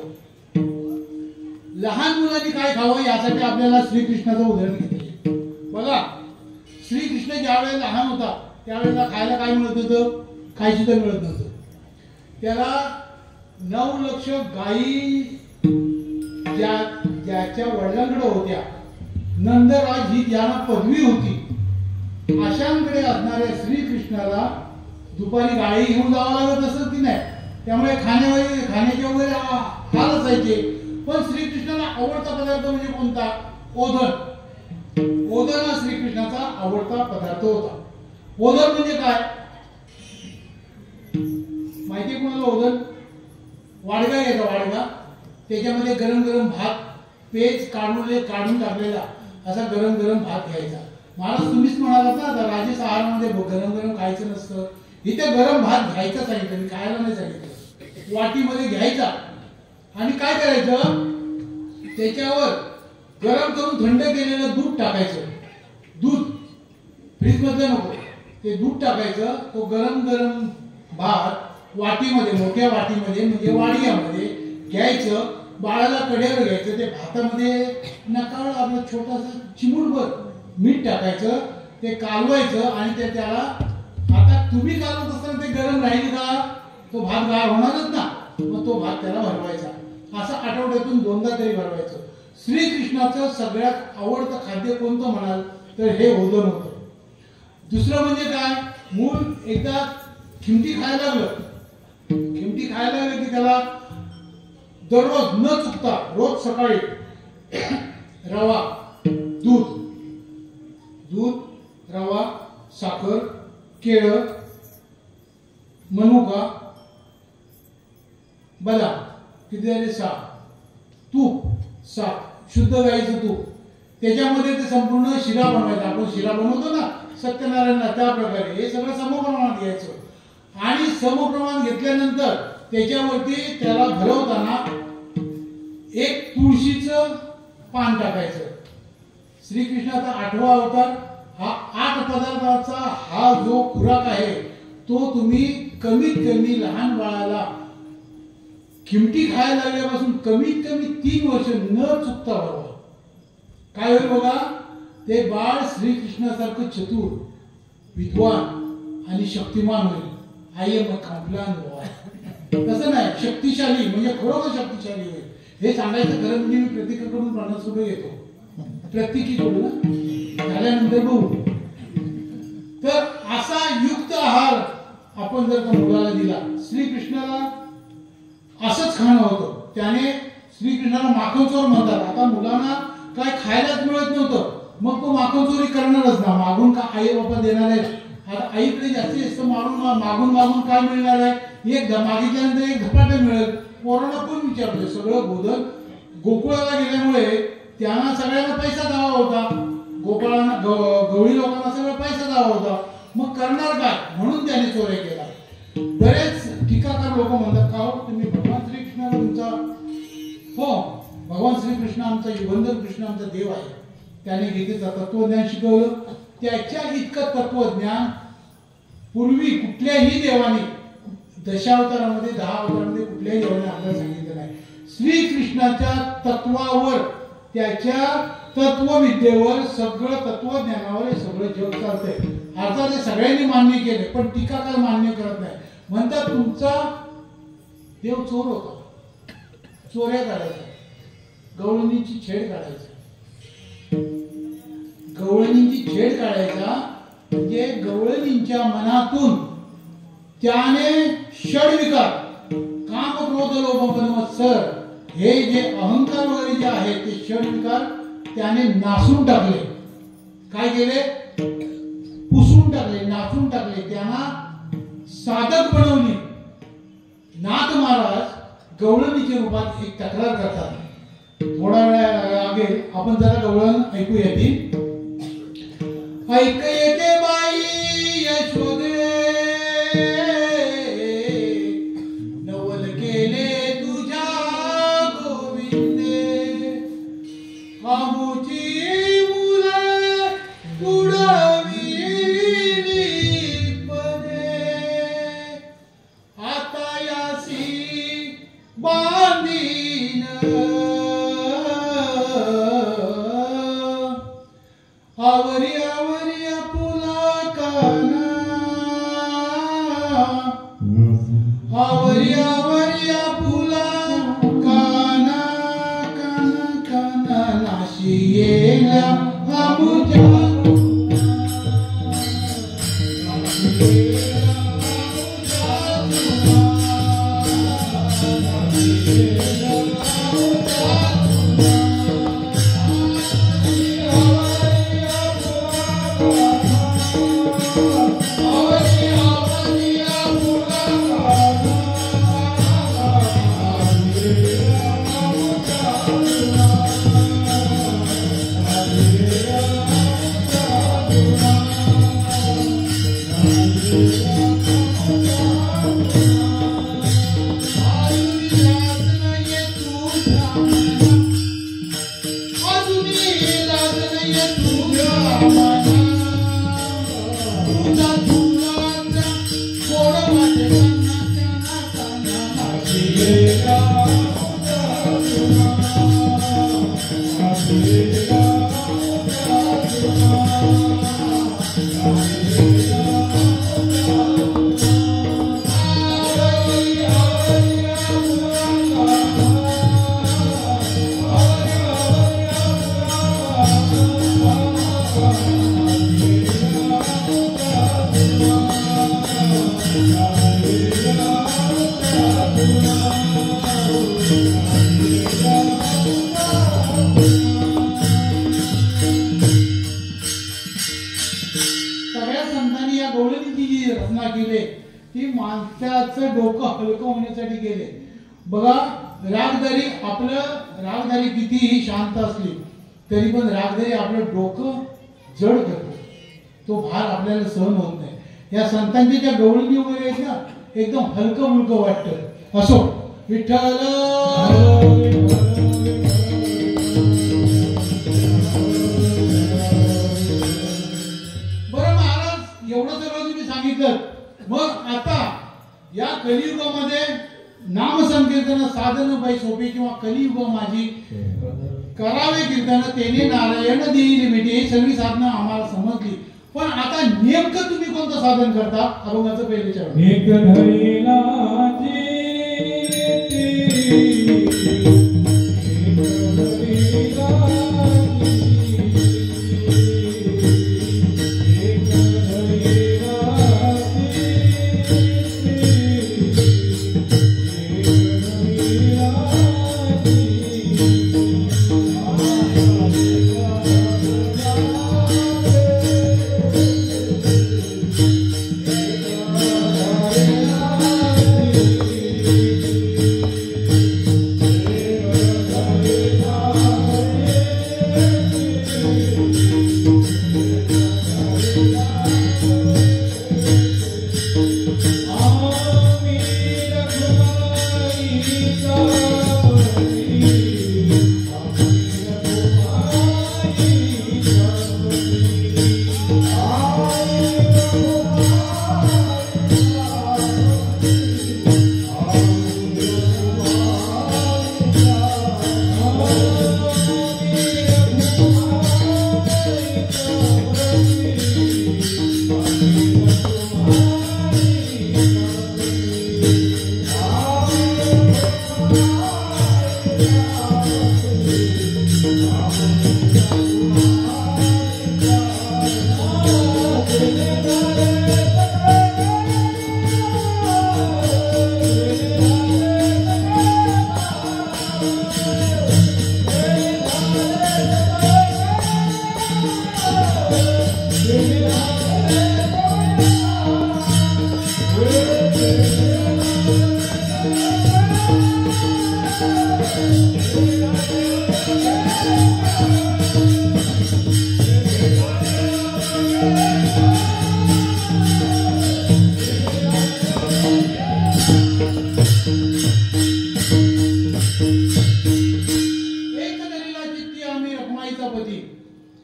लहान मुलांनी काय खावं यासाठी आपल्याला श्रीकृष्णाचं उदाहरण घेतले. बघा, श्रीकृष्ण ज्यावेळेला लहान होता त्यावेळेला खायला काय मिळत होतं, काही सुद्धा मिळत नव्हतं. त्याला 9 लक्ष गायी ज्याच्या वडिलांकडे होत्या, नंदराज ही ज्यांना पदवी होती, अशांकडे असणाऱ्या श्रीकृष्णाला दुपारी गाडी घेऊन जावं लागत असत की नाही, त्यामुळे खाण्याचे वगैरे हाल असायचे. पण श्रीकृष्णाला आवडता पदार्थ म्हणजे कोणता, ओदन. ओदन हा श्रीकृष्णाचा आवडता पदार्थ होता. ओदन म्हणजे काय माहिती आहे कोणाला, ओदन वाडगा घ्यायचा, वाडगा, त्याच्यामध्ये गरम गरम भात, पेज काढून टाकलेला असा गरम गरम भात घ्यायचा. महाराज तुम्हीच म्हणालात ना आता राजेश आहारामध्ये गरम गरम खायचं नसतं, इथे गरम भात घ्यायचा सांगितलं, मी खायला नाही सांगितलं. वाटीमध्ये घ्यायचा आणि काय करायचं, त्याच्यावर गरम करून थंड केलेलं दूध टाकायचं. दूध फ्रीज मध्ये नको, ते दूध टाकायचं. तो गरम गरम भात वाटीमध्ये, मोठ्या वाटीमध्ये म्हणजे वाडग्यामध्ये घ्यायचं. बाळाला कडेवर घ्यायचं, ते भातामध्ये नकाळ आपलं छोटासा चिमूटभर मीठ टाकायचं, ते कालवायचं आणि ते त्याला, आता तुम्ही कालवत असताना ते गरम राहील का, तो भात गार होणारच ना, मग तो भात त्याला भरवायचा. असं आठवड्यातून 2दा तरी भरवायचं. श्रीकृष्णाचं सगळ्यात आवडतं खाद्य कोणतं म्हणाल तर हे ओदन होतं. दुसरं म्हणजे काय, मूल एकदा खिमटी खायला लागलं, खिमटी खायला लागलं की त्याला दररोज न चुकता रोज सकाळी रवा, दूध, रवा, साखर, केळं, मनुका, बदाम, किती झाले 6, तूप, 7 शुद्ध गाईचं तूप, त्याच्यामध्ये ते संपूर्ण शिरा बनवायचा. आपण शिरा बनवतो ना सत्यनारायणला, त्या प्रकारे हे सगळं समप्रमाणात घ्यायचं. आणि समप्रमाण घेतल्यानंतर त्याच्यावरती त्याला भरवताना एक तुळशीचं पान टाकायचं. श्रीकृष्णाचा 8वा अवतार, हा 8 पदार्थाचा हा जो खुराक आहे तो तुम्ही कमीत कमी लहान बाळाला खिमटी खायला लागल्यापासून कमीत कमी 3 वर्ष न चुकता भरवा. काय होईल बघा, ते बाळ श्रीकृष्णासारखं चतुर, विद्वान आणि शक्तिमान होईल. I am a Complan boy. तसं नाही, शक्तिशाली म्हणजे खरोखर शक्तिशाली होईल. हे सांगायचं खरं म्हणजे मी प्रत्येकाकडून 50 रुपये घेतो, प्रत्येकी कडून झाल्यानंतर बघू. तर असा युक्त आहार आपण जर का मुलाला दिला, श्रीकृष्णाला असंच खाणं होतं. त्याने श्रीकृष्णाला माखनचोर म्हणतात. आता मुलांना काय खायलाच मिळत नव्हतं, मग तो माखनचोरी करणारच ना, मागून का आई बाबा देणार आहे. आता आईकडे जास्तीत मागून काय मिळणार आहे, एक मागितल्यानंतर एक धपाटे मिळेल. पोरांना कोण विचारलं, सगळं गोधन गोकुळाला गेल्यामुळे त्यांना सगळ्यांना पैसा द्यावा होता, गोपाळांना गवळी लोकांना सगळं पैसा द्यावा होता, मग करणार काय, म्हणून त्याने चोऱ्या केला. बरेच टीकाकार लोक म्हणतात, का तुम्ही भगवान श्रीकृष्णाला तुमचा, हो भगवान श्रीकृष्ण आमचा युगंधर कृष्ण आमचा देव आहे, त्याने गीतेचं तत्वज्ञान शिकवलं. त्याच्या इतकं तत्वज्ञान पूर्वी कुठल्याही देवाने, दशावतारामध्ये 10 अवतारामध्ये कुठल्याही देवाने आपल्याला सांगितलं नाही. श्रीकृष्णाच्या तत्वावर, त्याच्या तत्वविद्येवर, सगळं तत्वज्ञानावर हे सगळं जग चालतंय. अर्थात हे सगळ्यांनी मान्य केले, पण टीकाकार मान्य करत नाही. म्हणतात तुमचा देव चोर होता, चोऱ्या काढायचा, गवळणीची छेड काढायचा. गवळणीची छेड काढायचा म्हणजे गवळणींच्या मनातून त्याने षडविकार, काम, क्रोध, लोभ, मत्सर, हे जे अहंकार वगैरे जे आहे ते षडविकार त्याने नासून टाकले. काय केले, पुसून टाकले, नासून टाकले. त्यांना साधक बनवली. नाथ महाराज गवळणीच्या रूपात एक तक्रार करतात. थोडा वेळ लागेल, आपण जरा गवळण ऐकूया. ती ऐक येते बाई यशोदे, नवल केले तुझ्या गोविंदे, आमुची मुले उडविली पदे, आता केल्या आमुच्या सगळ्या संतांनी या गवळणीची जी रचना केली ती माणसाचं डोकं हलकं होण्यासाठी केले. बघा रागदारी आपलं रागदारी कितीही शांत असली तरी पण रागदारी आपलं डोकं जड करतो, तो भार आपल्याला सहन होत नाही. या संतांच्या ज्या गवळणी वगैरे आहेत ना एकदम हलकं मुलकं वाटतं. असो विठ्ठल एवढं सगळं तुम्ही सांगितलं. मग आता या कलियुगामध्ये नामसंकीर्तन साधन बाई सोपे किंवा कलियुग माझी करावे कीर्तन तेने नारायण देईल मिटे ही सगळी साधनं आम्हाला समजली. पण आता नेमकं तुम्ही कोणतं साधन करता अभंगाचं पहिले विचार. एक धरीला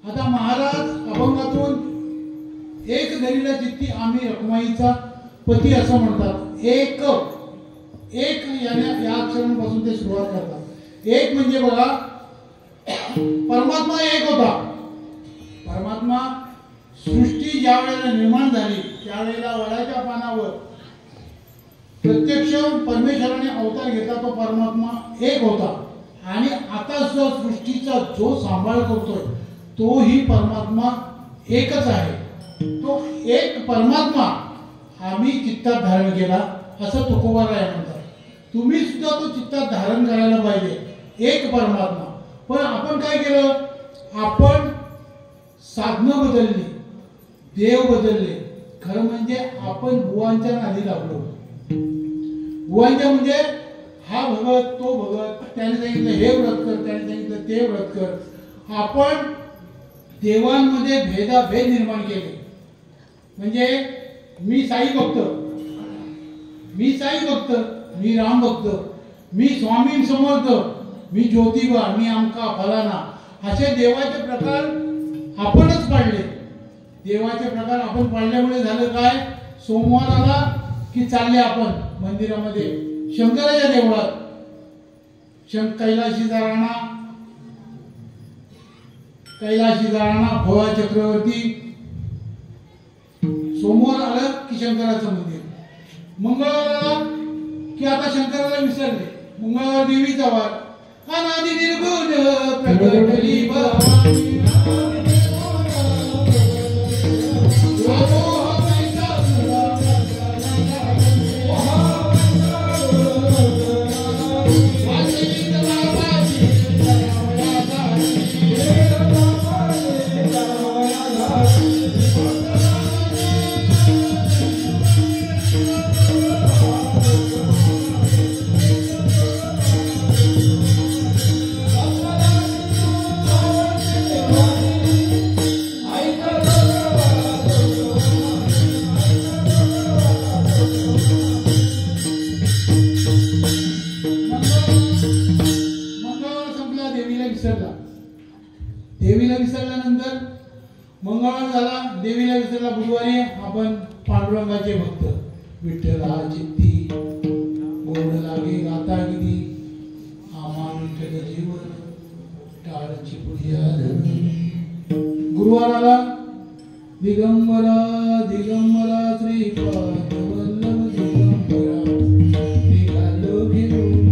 आता महाराज अभंगातून एक धरीला चित्ती आम्ही रखमाईचा पती असं म्हणतात. एक एक या अक्षरांपासून ते सुरुवात करतात. एक म्हणजे बघा परमात्मा एक होता. परमात्मा सृष्टी ज्या वेळेला निर्माण झाली त्यावेळेला वडाच्या पानावर प्रत्यक्ष परमेश्वराने अवतार घेतला तो परमात्मा एक होता. आणि आता जो सृष्टीचा जो सांभाळ करतोय तोही परमात्मा एकच आहे. तो एक परमात्मा आम्ही चित्तात धारण केला असं तुकोबाराय म्हणतात. तुम्ही सुद्धा तो चित्तात धारण करायला पाहिजे, एक परमात्मा. पण आपण काय केलं, आपण साधनं बदलली, देव बदलले. खरं म्हणजे आपण बुवांच्या नादी लागलो. बुवांच्या म्हणजे हा भगत तो भगत, त्याने सांगितलं हे व्रत कर, त्याने सांगितलं ते व्रत कर. आपण देवांमध्ये भेदाभेद निर्माण केले. म्हणजे मी साई भक्त, मी साई भक्त, मी राम भक्त, मी स्वामी समर्थ, मी ज्योतिबा, मी आमका फलाना, असे देवाचे प्रकार आपणच पाळले. देवाचे प्रकार आपण पाळल्यामुळे झालं काय, सोमवार आला की चालले आपण मंदिरामध्ये शंकराच्या देवळात, कैलाशीचा राणा, कैलाशीचा राणा, भोळा चक्रवर्ती. सोमवार आलं की शंकराचं मंदिर, मंगळवार आला की आता शंकराला विसरले, मंगळवार देवीचा वार. अनादि निर्गुण प्रकटली भवानी, देवीला विसरल्यानंतर मंगळवार झाला, देवीला विसरला. बुधवारी आपण पांडुरंगाचे भक्त, विठ्ठला चित्ती गोड लागे गाता गिरी, आम्हा विठ्ठल जीवन टाळची पुढिया धन. गुरुवार आला, दिगंबरा दिगंबरा श्रीपाद वल्लभ दिगंबरा, निघालो घेऊन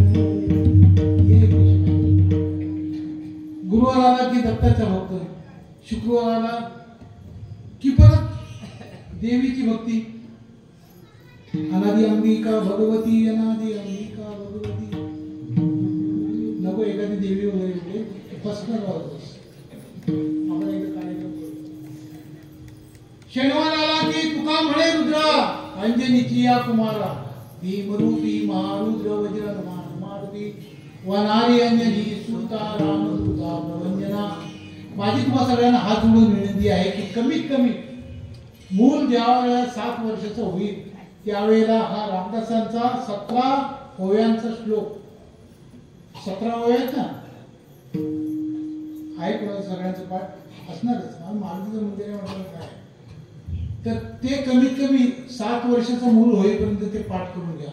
ये कृष्ण. गुरुवार आला की दत्ताचा भक्त, शुक्रवार आला की परत देवीची भक्ती. अनादि अंबिका भगवती, अनादि अंबिका भगवती. नको एखादी देवी वगैरे म्हणजे फसणार राहतोस आपण एकदा कार्यक्रम करू. शनिवार आला की तुका म्हणे रुद्रा, अंजनीची या कुमारा, भीमरूपी महारुद्र वज्र मारुती, वनारी अंजनी सुता रामदूता प्रवंजना. माझी तुम्हा सगळ्यांना हात जोडून विनंती आहे की कमीत कमी मूल ज्यावेळेला 7 वर्षाचं होईल त्यावेळेला हा रामदासांचा 17 ओव्यांचा श्लोक, 17 ओव्यात ना आहे, कोणाचं सगळ्यांचं पाठ असणारच. मारुतीचं मंदिर आहे म्हटलं काय, तर ते कमीत कमी 7 वर्षाचं मूल होईपर्यंत ते पाठ करून घ्या.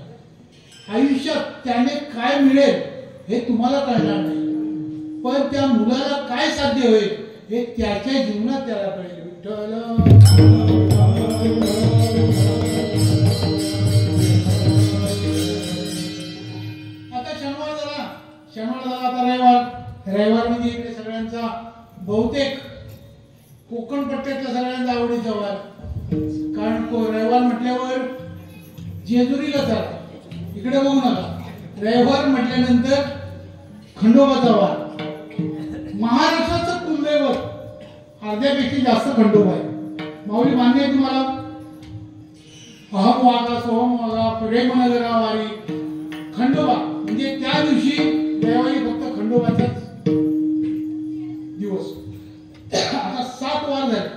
आयुष्यात त्याने काय मिळेल हे तुम्हाला कळणार नाही, पण त्या मुलाला काय साध्य होईल हे त्याच्या जीवनात त्याला कळेल. विठ्ठल आता शनिवार झाला, आता रविवार म्हणजे इकडे सगळ्यांचा बहुतेक कोकण पट्ट्यातल्या सगळ्यांचा आवडीचा वार. कारण रविवार म्हटल्यावर जेजुरीला चला, इकडे बघू नका. रविवार म्हटल्यानंतर खंडोबाचा वार. महाराष्ट्राचं कुलदैवत अर्ध्यापेक्षा जास्त खंडोबा आहे. माऊली मान्य आहे तुम्हाला? अहम वागा सोहम वागा प्रेम नगरा वारी. खंडोबा म्हणजे त्या दिवशी रविवारी फक्त खंडोबाचाच दिवस. आता 7 वार झाले,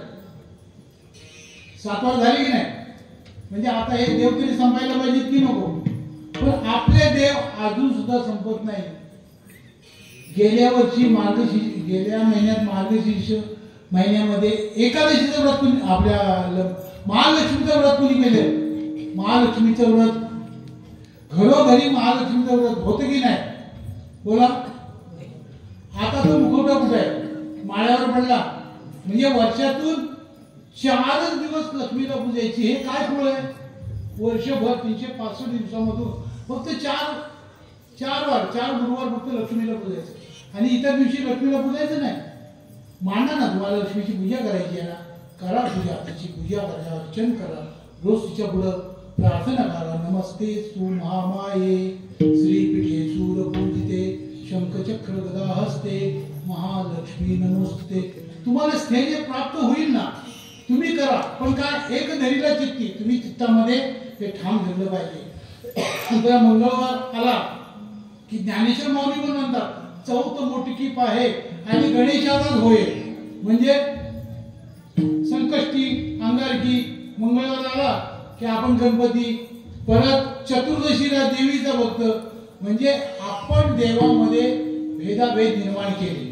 7 वार झाले की नाही, म्हणजे आता हे देव तरी संपायला पाहिजे की नको. पण आपले देव अजून सुद्धा संपत नाही. गेल्या महिन्यात मार्गशीर्ष महिन्यामध्ये एकादशीचं व्रत कोणी, आपल्या महालक्ष्मीचं व्रत कोणी केलं? महालक्ष्मीचं व्रत घरोघरी महालक्ष्मीचं व्रत होतं की नाही बोला? आता तो मुखवटा कुठे आहे? माळ्यावर पडला. म्हणजे वर्षातून 4 दिवस लक्ष्मीला पूजायची. हे काय फळ आहे? वर्षभर 365 दिवसामधून फक्त 4 वार 4 गुरुवार फक्त लक्ष्मीला पूजायचं आणि इतर दिवशी लक्ष्मीला पूजायचं नाही. मांडा ना, तुम्हाला लक्ष्मीची पूजा करायची आहे ना, करा पूजा, तिची पूजा करा, अर्चन करा, रोज तिच्या पुढं प्रार्थना करा. नमस्ते तू महामाये श्रीपीठे सूरपूजिते शंखचक्र गदा हस्ते महालक्ष्मी नमोस्तुते. तुम्हाला स्थैर्य प्राप्त होईल ना, तुम्ही करा. पण काय, एक धरीला चित्ती, तुम्ही चित्तामध्ये ते ठाम धरलं पाहिजे. उद्या मंगळवार आला की ज्ञानेश्वर माऊली पण म्हणतात चौथ मोटकी पाहे आणि गणेशाचाच होय. म्हणजे संकष्टी अंगारकी मंगळवार आला की आपण गणपती, परत चतुर्दशीला देवीचा भक्त. म्हणजे आपण देवामध्ये भेदाभेद निर्माण केले.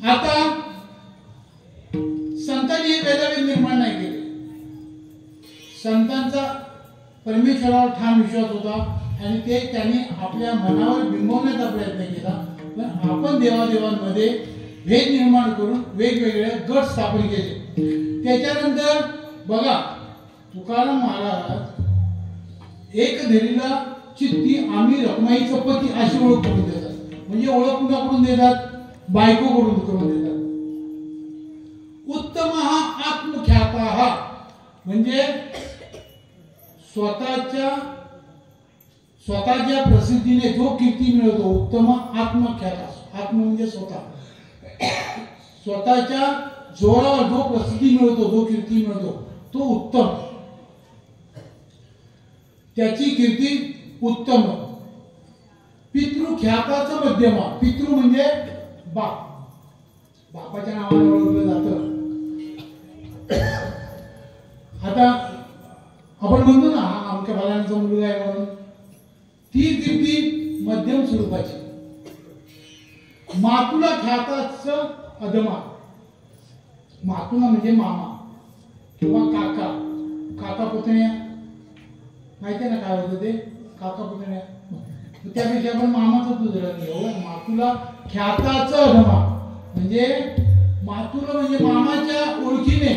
आता संतांनी हे भेदाभेद निर्माण नाही केले. संतांचा परमेश्वरावर ठाम विश्वास होता आणि ते त्यांनी आपल्या मनावर बिंबवण्याचा प्रयत्न केला. पण आपण देवादेवांमध्ये भेद निर्माण करून वेगवेगळे गट स्थापन केले. त्याच्यानंतर बघा, तुकाराम महाराज एक धरीला चित्ती आम्ही रखमाईचा पती अशी ओळख करून देतात. म्हणजे ओळख कुणाकडून देतात? बायकोकडून करून देतात. उत्तम हा आत्मख्याता हा म्हणजे स्वतःच्या प्रसिद्धीने जो कीर्ती मिळवतो, उत्तम आत्मख्याता. आत्म म्हणजे स्वतःच्या जोरावर जो प्रसिद्धी मिळवतो, जो कीर्ती मिळवतो तो उत्तम, त्याची कीर्ती उत्तम. पितृख्याताचं मध्यमा. पितृ म्हणजे बाप, बापाच्या नावाने ओळखलं जातं. आता आपण म्हणतो ना आमच्या बालांचा मुलगा आहे म्हणून, ती कीर्ती मध्यम स्वरूपाची. मातुला ख्याताचं अधमा. मातुला म्हणजे मामा किंवा काका, काका पुतण्या, माहिती ना काय होतं ते, काका पुतण्या. त्यापेक्षा आपण मामाचं उदाहरण घेऊ. मातुला ख्याताचं अधमा म्हणजे मातुला म्हणजे मामाच्या ओळखीने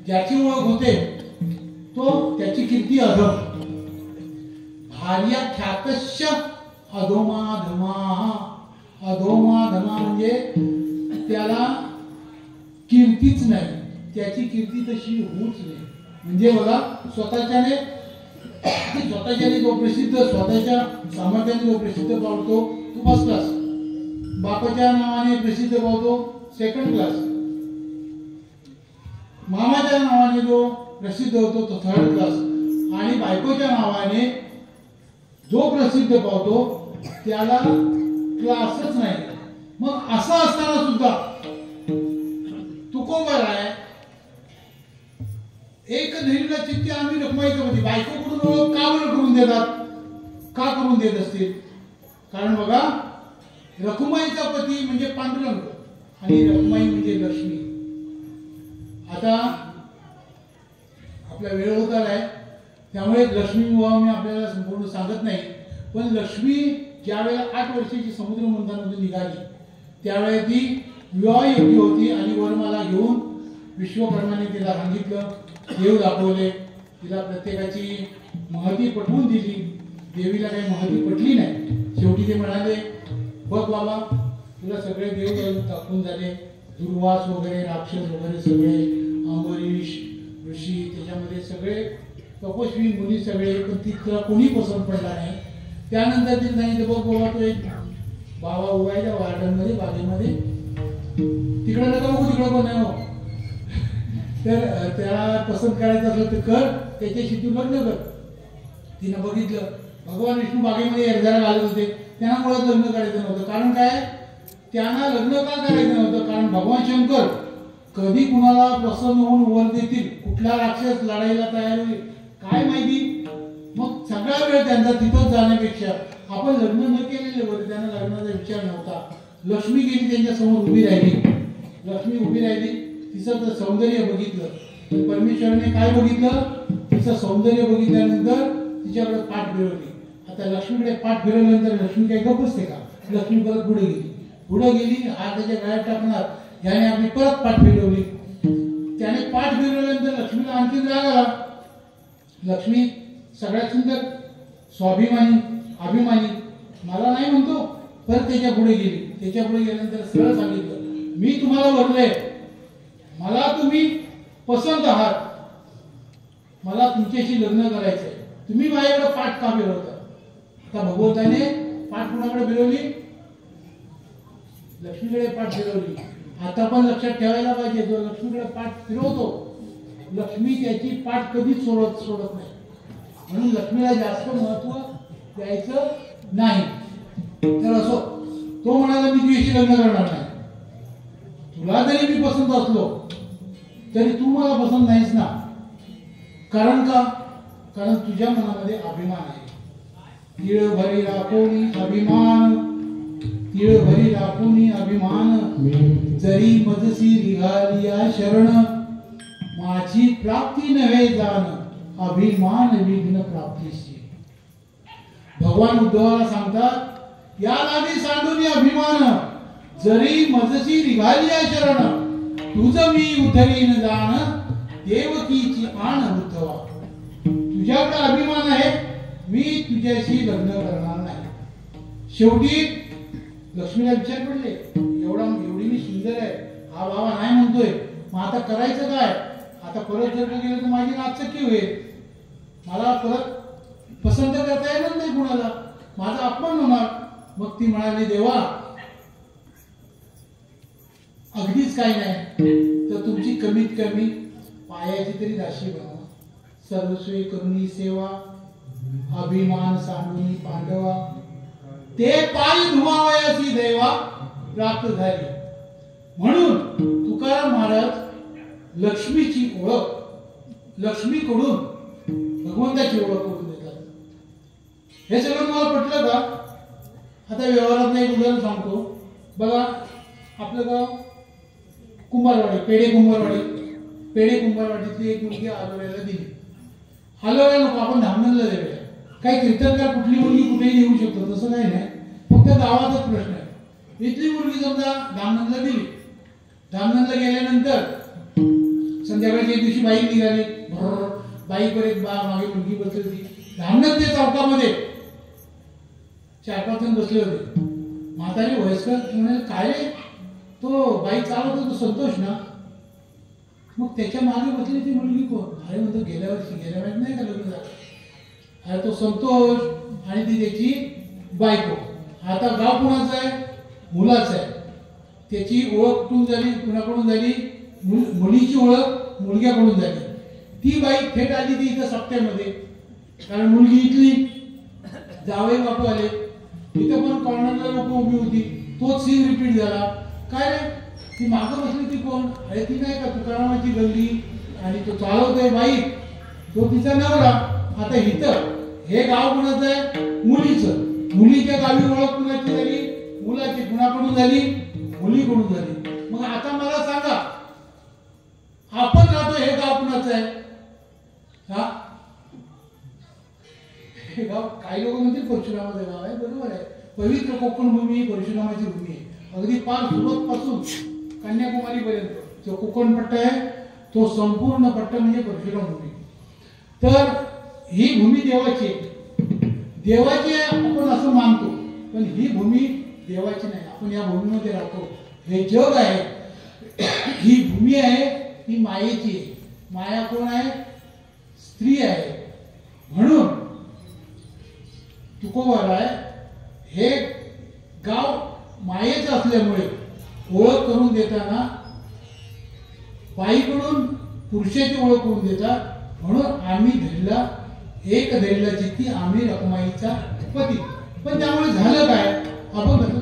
ज्याची ओळख होते तो त्याची कीर्ती अधम. भार्या ख्यातश्च अधोमाधमा. अधोमाधमा म्हणजे त्याला कीर्तीच नाही, त्याची कीर्ती तशी होऊच नाही. म्हणजे बघा, स्वतःच्याने जो प्रसिद्ध, स्वतःच्या सामर्थ्याने जो प्रसिद्ध पावतो तो फर्स्ट क्लास, बापाच्या नावाने प्रसिद्ध पावतो सेकंड क्लास, मामाच्या नावाने जो प्रसिद्ध होतो तो थर्ड क्लास, आणि बायकोच्या नावाने जो प्रसिद्ध पावतो त्याला क्लासच नाही. मग असं असताना सुद्धा तुकोबर आहे एक धरीला चित्ती आम्ही रखमाईचा पती. बायकोकडून ओळख का बरं करून देतात? का करून देत असतील? कारण बघा, रखुमाईचा पती म्हणजे पांडुरंग आणि रखुमाई म्हणजे लक्ष्मी. आता आपला वेळ होत आलाय त्यामुळे लक्ष्मी विवाह मी आपल्याला संपूर्ण सांगत नाही. पण लक्ष्मी ज्या वेळेला 8 वर्षाची समुद्र मंथनामधून निघाली त्यावेळेला ती विवाह योग्य होती आणि वरमाला घेऊन विश्वकर्माने तिला सांगितलं, देव दाखवले, तिला प्रत्येकाची महती पटवून दिली. देवीला काही महती पटली नाही. शेवटी ते म्हणाले, बघ बाबा, तुला सगळे देव दाखवून झाले, दुर्वास वगैरे, राक्षस वगैरे सगळे, अंबरीश ऋषी, त्याच्यामध्ये सगळे तपस्वी मुनी सगळे, पण तिला कोणी पसंत पडला नाही. त्यानंतर तिने सांगितलं, बघ बाबा, तो एक बाबा उगायच्या गार्डनमध्ये, बागेमध्ये, तिकडे नका बघू, तिकडे कोण नाही हो. तर त्याला पसंत करायचं असलं तर कर, त्याच्याशी तू लग्न कर. तिनं बघितलं, भगवान विष्णू बागेमध्ये एकदा घालत होते, त्यांना मुळात लग्न करायचं नव्हतं. कारण काय? त्यांना लग्न का करायचं नव्हतं? कारण भगवान शंकर कधी कुणाला प्रसन्न होऊन वर देतील, कुठला राक्षस लढायला तयार होईल काय माहिती. मग सगळा वेळ त्यांचा तिथंच जाण्यापेक्षा आपण लग्न न केलेले बरे. त्यांना लग्नाचा विचार नव्हता. लक्ष्मी गेली, त्यांच्या समोर उभी राहिली. लक्ष्मी उभी राहिली, तिचं तर सौंदर्य बघितलं. परमेश्वराने काय बघितलं? तिचं सौंदर्य बघितल्यानंतर तिच्याकडे पाठ फिरवली. आता लक्ष्मीकडे पाठ फिरवल्यानंतर लक्ष्मी काही गप्प बसते का? लक्ष्मी परत पुढे गेली. पुढे गेली, हात त्याच्या गळ्यात टाकणार, याने आपली परत पाठ फिरवली. त्याने पाठ फिरवल्यानंतर लक्ष्मीला आणखी राग आला. लक्ष्मी सगळ्यात सुंदर, स्वाभिमानी, अभिमानी, मला नाही म्हणतो, परत त्याच्या पुढे गेली. त्याच्या पुढे गेल्यानंतर सरळ सांगितलं, मी तुम्हाला म्हटलंय, मला तुम्ही पसंत आहात, मला तुमच्याशी लग्न करायचंय, तुम्ही माझ्याकडे पाठ का फिरवता? आता भगवंताने पाठ कुणाकडे फिरवली? लक्ष्मीकडे पाठ फिरवली. आता पण लक्षात ठेवायला पाहिजे, जो लक्ष्मीकडे पाठ फिरवतो, लक्ष्मी त्याची पाठ कधीच सोडत नाही. म्हणून लक्ष्मीला जास्त महत्व द्यायचं नाही. तर असो, तो म्हणाला मी तुझ्याशी लग्न करणार नाही. तुला जरी मी पसंत असलो तरी तू मला पसंत नाहीस ना. कारण का? कारण तुझ्या मनामध्ये अभिमान आहे. तीळ भरी राखोनी अभिमान, तीळ भरी राखोनी अभिमान, जरी मजसी निघालिया शरण, माझी प्राप्ती नव्हे जाण, अभिमान विघ्न प्राप्तीशी. भगवान उद्धवाला सांगतात, या लागी सांडून अभिमान, जरी मजसी निघालिया शरण, तुझ मी उधरीन जाण, देवकीची आण उद्धवा. तुझ्याकडे अभिमान आहे, मी तुझ्याशी लग्न करणार नाही. शेवटी लक्ष्मीला विचार पडले, एवढी मी सुंदर आहे, हा बाबा नाही म्हणतोय, मग आता करायचं काय? आता परत जर गेलं तर माझी नाचक्की होईल, मला परत पसंत करता येणार नाही कुणाला, माझा अपमान होणार. मग ती म्हणाली, देवा अगदीच काही नाही तर तुमची कमीत कमी पायाची तरी दाशी बनवा. सर्वस्वी करुणी सेवा, अभिमान सांडूनी पांडवा, ते पायी धुमावयाची देवा प्राप्त झाली. म्हणून तुकाराम महाराज लक्ष्मीची ओळख, लक्ष्मीकडून भगवंताची ओळख करून देतात. हे सगळं मला पटलं का? आता व्यवहारात एक उदाहरण सांगतो. बघा, आपलं गाव कुंभारवाडी, पेढे कुंभारवाडीतली एक मुलगी आलोऱ्याला दिली. आलोऱ्या नको, आपण धामणला देऊया. काही कीर्तनकार कुठली मुलगी कुठेही येऊ शकतो, तसं काही नाही, फक्त गावाचाच प्रश्न आहे. इथली मुलगी समजा धामणला दिली. धामणला गेल्यानंतर संध्याकाळच्या दिवशी बाईक निघाली, बाईक एक मागे मुलगी बसली. धामणच्या चौकामध्ये 4-5 जण बसले होते. म्हातारी वयस्कर म्हणाले, काय रे, तो बाईक चालवत होतो संतोष ना? मग त्याच्या मागे बसली ती मुलगी कोण? अरे म्हणतो, गेल्या वेळेस नाही का लग्न झालं? अरे तो संतोष आणि ती त्याची बायको. आता गाव कुणाचं आहे? मुलाचं आहे. त्याची ओळख कुठून झाली? कुणाकडून झाली? मुलीची ओळख मुलग्याकडून झाली. ती बाई थेट आली ती इथं सप्त्यामध्ये, कारण मुलगी इथली, जावई बापू आले. इथं पण कॉर्नरला लोक उभी होती. तोच सीन रिपीट झाला. काय रे, ती मागं बसली ती कोण? अरे ती नाही का तुकारामाची गल्ली, आणि तो चालवतोय बाईक, तो तिचा नवरा. आता इथं हे गाव कुणाचं आहे? मुलीचं. मुलीच्या गावी ओळख कुणाची झाली? मुलाची. कुणाकडून झाली? मुलीकडून झाली. मग आता मला सांगा, आपण राहतो हे गाव कुणाचं आहे? हा, हे गाव काही लोक म्हणतील परशुरामाचं गाव आहे. बरोबर आहे, पवित्र कोकण भूमी ही परशुरामाची भूमी आहे. अगदी पार सुरत पासून कन्याकुमारी पर्यंत जो कोकण पट्टा आहे, तो संपूर्ण पट्टा म्हणजे परशुराम भूमी. तर ही भूमी देवाची आहे. देवाची आपण असं मानतो, पण ही भूमी देवाची नाही. आपण या भूमीमध्ये राहतो. हे जग आहे, ही भूमी आहे, ही मायेची आहे. माया कोण आहे? स्त्री आहे. म्हणून तुकोबाला हे गाव मायेचं असल्यामुळे ओळख करून देताना बाईकडून पुरुषाची ओळख करून देतात. म्हणून आम्ही धरला एक धरला चित्ती, आम्ही रखमाईचा पती. पण त्यामुळे झालं काय? आपण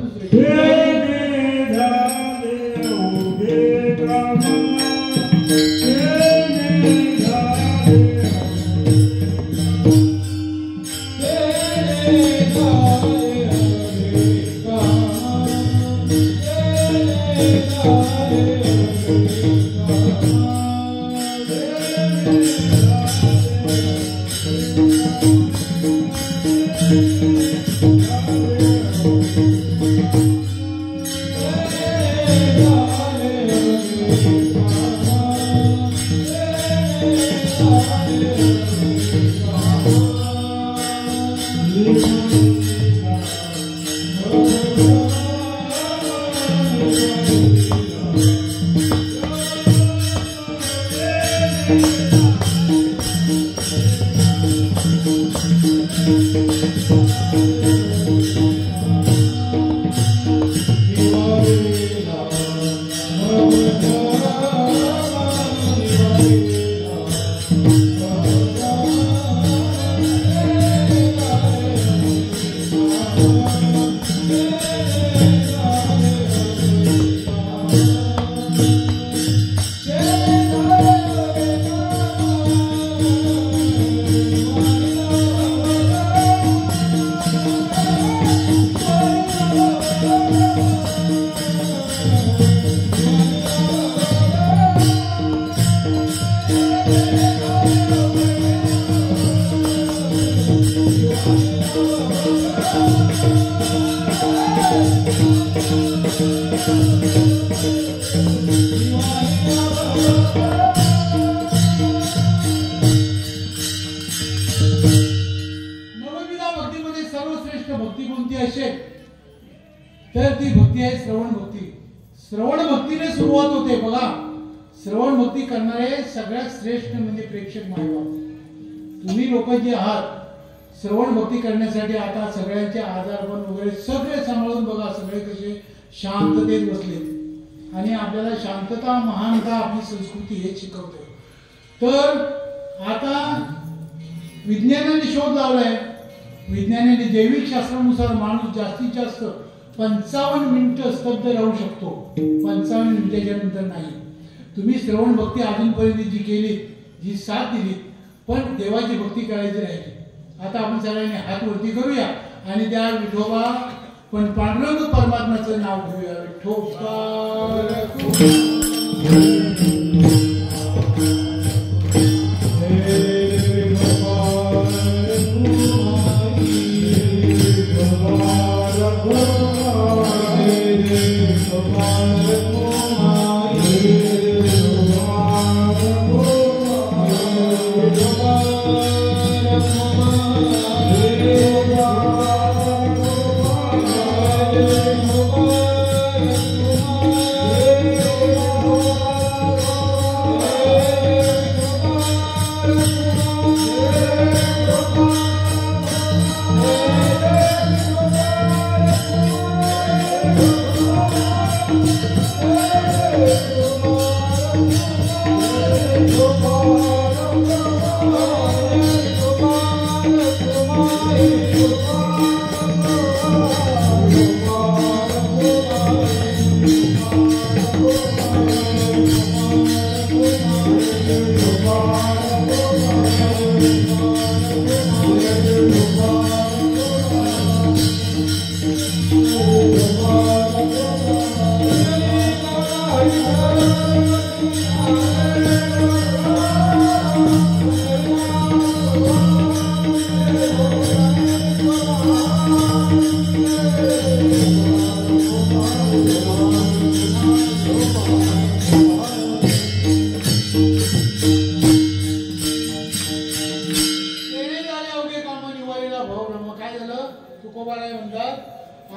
ती भक्ती आहे श्रवण भक्ती. श्रवण भक्तीने सुरुवात होते बघा. श्रवण भक्ती करणारे सगळ्यात श्रेष्ठ म्हणजे प्रेक्षक मायबाप. तुम्ही लोक जे आहात श्रवण भक्ती करण्यासाठी आता सगळ्यांचे आजारपण वगैरे सगळे सांभाळून बघा. सगळे कसे शांततेत बसले आणि आपल्याला शांतता महानता आपली संस्कृती हे शिकवते. तर आता विज्ञानाने शोध लावलाय. विज्ञानाने जैविक शास्त्रानुसार माणूस जास्तीत जास्त 55 मिनिटं स्तब्ध राहू शकतो. 55 मिनिटाच्या नंतर नाही. तुम्ही श्रवण भक्ती अजूनपर्यंत जी केली, जी साथ दिली, पण देवाची भक्ती करायची राहिली. आता आपण सगळ्यांनी हात वरती करूया आणि त्या विठोबा पण पांडुरंग परमात्म्याचं नाव घेऊया. विठोबा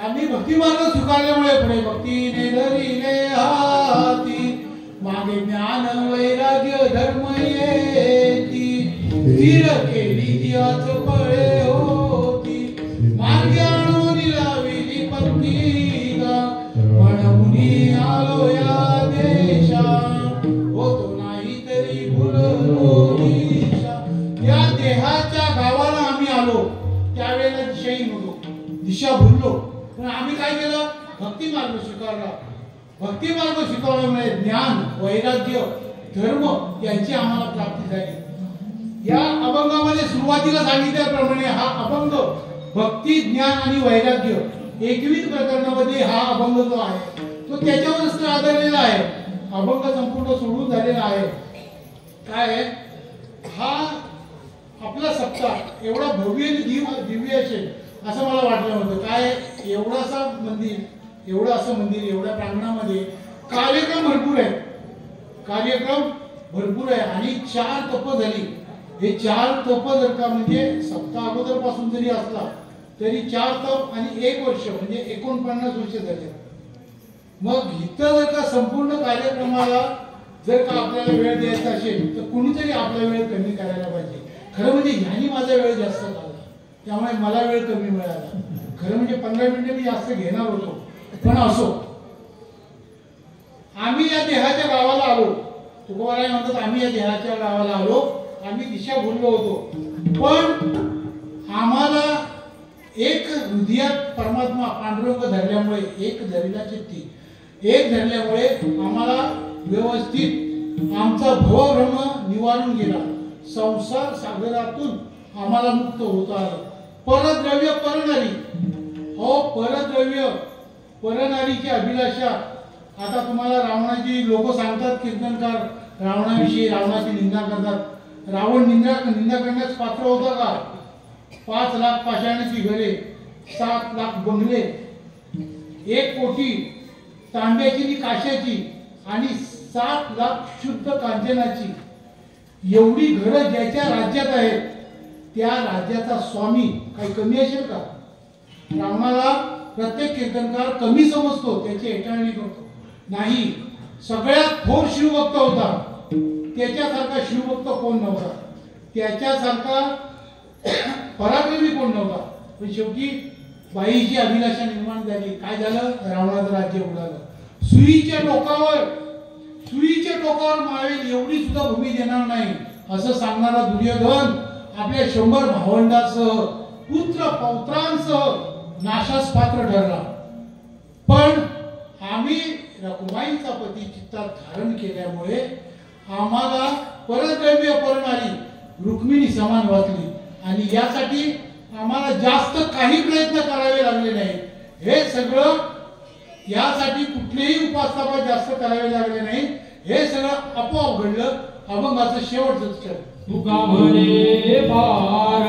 आम्ही भक्ती मार्ग स्वीकारल्यामुळे पुढे भक्तीने धरिले हाती मागे ज्ञान वैराग्य धर्म येती स्थिर केली जियाच फळे होती मार्गी आणून लाविली पंक्तीला म्हणून आलो या देशा होतो नाही तरी भुललो दिशा. या देहाच्या गावाला आम्ही आलो त्यावेळेला दिशाही नव्हतो, दिशा भुललो. पण आम्ही काय केलं? भक्ती मार्ग स्वीकारला. भक्ती मार्ग स्वीकारल्यामुळे ज्ञान वैराग्य धर्म यांची आम्हाला प्राप्ती झाली. या अभंगामध्ये सुरुवातीला सांगितल्याप्रमाणे हा अभंग भक्ती ज्ञान आणि वैराग्य 21 प्रकरणामध्ये हा अभंग जो आहे तो त्याच्यावरच आधारलेला आहे. अभंग संपूर्ण सोडून झालेला आहे. काय हा आपला सप्ताह एवढा भव्य दिव्य असेल असं मला वाटलं होतं. काय एवढासा मंदिर, एवढं असं मंदिर, एवढ्या प्रांगणामध्ये कार्यक्रम भरपूर आहे, कार्यक्रम भरपूर आहे. आणि 4 तप झाली. हे 4 तप जर का म्हणजे सप्ताह अगोदर पासून जरी असला तरी 4 तप आणि 1 वर्ष म्हणजे 49 वर्ष झाले. मग इथं जर का संपूर्ण कार्यक्रमाला जर का आपल्याला वेळ द्यायचा असेल तर कुणीतरी आपला वेळ कमी करायला पाहिजे. खरं म्हणजे ह्यानी माझा वेळ जास्त लागला त्यामुळे मला वेळ कमी मिळाला. खरं म्हणजे 15 मिनिटं मी जास्त घेणार होतो, पण असो. आम्ही या देहाच्या गावाला आलो. तुकोबाराय म्हणतात आम्ही या देहाच्या गावाला आलो, आम्ही दिशा भुललो होतो. पण आम्हाला एक हृदयात परमात्मा पांडुरंग धरल्यामुळे, एक धरला चित्ती, एक धरल्यामुळे आम्हाला व्यवस्थित आमचा भवभ्रम निवारून गेला. संसार सागरातून आम्हाला मुक्त होता आलं. परद्रव्य परनारी, हो परद्रव्य परनारीची अभिलाषा. आता तुम्हाला रावणाची लोक सांगतात, कीर्तनकार रावणाविषयी रावणाची निंदा करतात. रावण निंदा करण्यास पात्र होता का? 5 लाख पाषाणाची घरे, 7 लाख बंगले, 1 कोटी तांब्याची आणि काश्याची आणि 7 लाख शुद्ध कांचनाची एवढी घरं ज्याच्या राज्यात आहेत त्या राज्याचा स्वामी काही कमी असेल का? रावणाला प्रत्येक कीर्तनकार कमी समजतो, त्याची हेटाळणी करतो. नाही, सगळ्यात थोर शिवभक्त होता. त्याच्यासारखा शिवभक्त कोण नव्हता, त्याच्यासारखा पराक्रमी कोण नव्हता. पण शेवटी बाईची अभिलाषा निर्माण झाली. काय झालं? रावणाचं राज्य उडालं. सुईच्या टोकावर मावेल एवढी सुद्धा भूमी देणार नाही असं सांगणारा दुर्योधन आपल्या 100 भावंडांसह पुत्र पौत्रांसह नाशास पात्र ठरला. पण आम्ही रखुमाईचा पती चित्तात धारण केल्यामुळे आम्हाला परद्रव्य परणारी रुक्मिणी समान वाचली आणि यासाठी आम्हाला जास्त काही प्रयत्न करावे लागले नाही. हे सगळं यासाठी कुठलेही उपासनापा जास्त करावे लागले नाही. हे सगळं आपोआप घडलं. अभंगाचं शेवटचं चरण. तुका म्हणे पार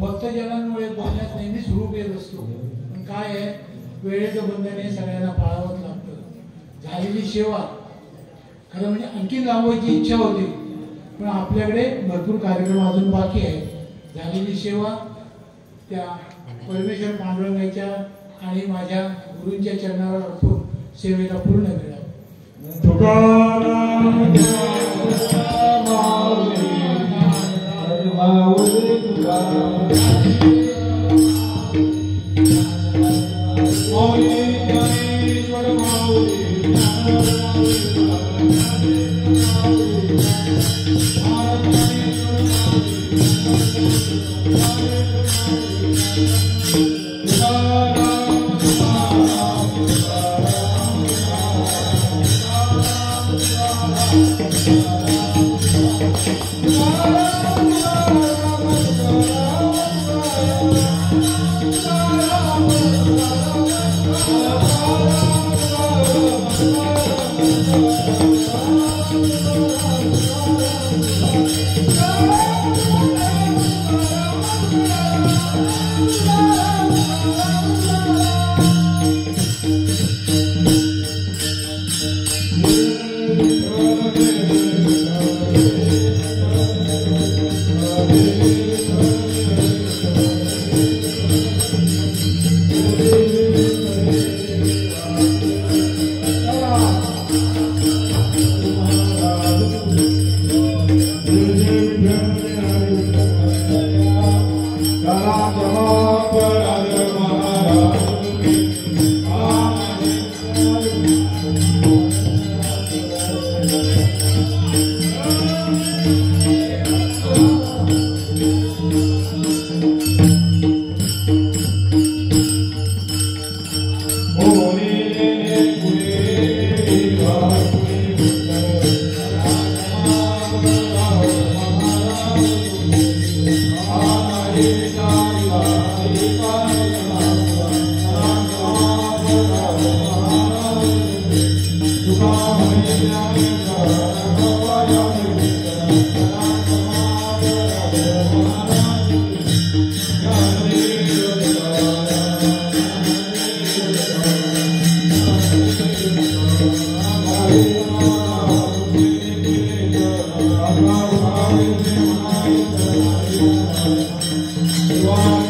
भक्तजनांमुळे बोलण्यात नेहमी स्वरूप येत असतो. पण काय आहे, वेळेचं बंधन हे सगळ्यांना पाळावंच लागतं. झालेली सेवा खरं म्हणजे आणखी लांबवायची इच्छा होती, पण आपल्याकडे भरपूर कार्यक्रम अजून बाकी आहे. झालेली सेवा त्या परमेश्वर पांडुरंगाच्या आणि माझ्या गुरूंच्या चरणावर अर्पून सेवेला पूर्ण मिळावं. La Wow.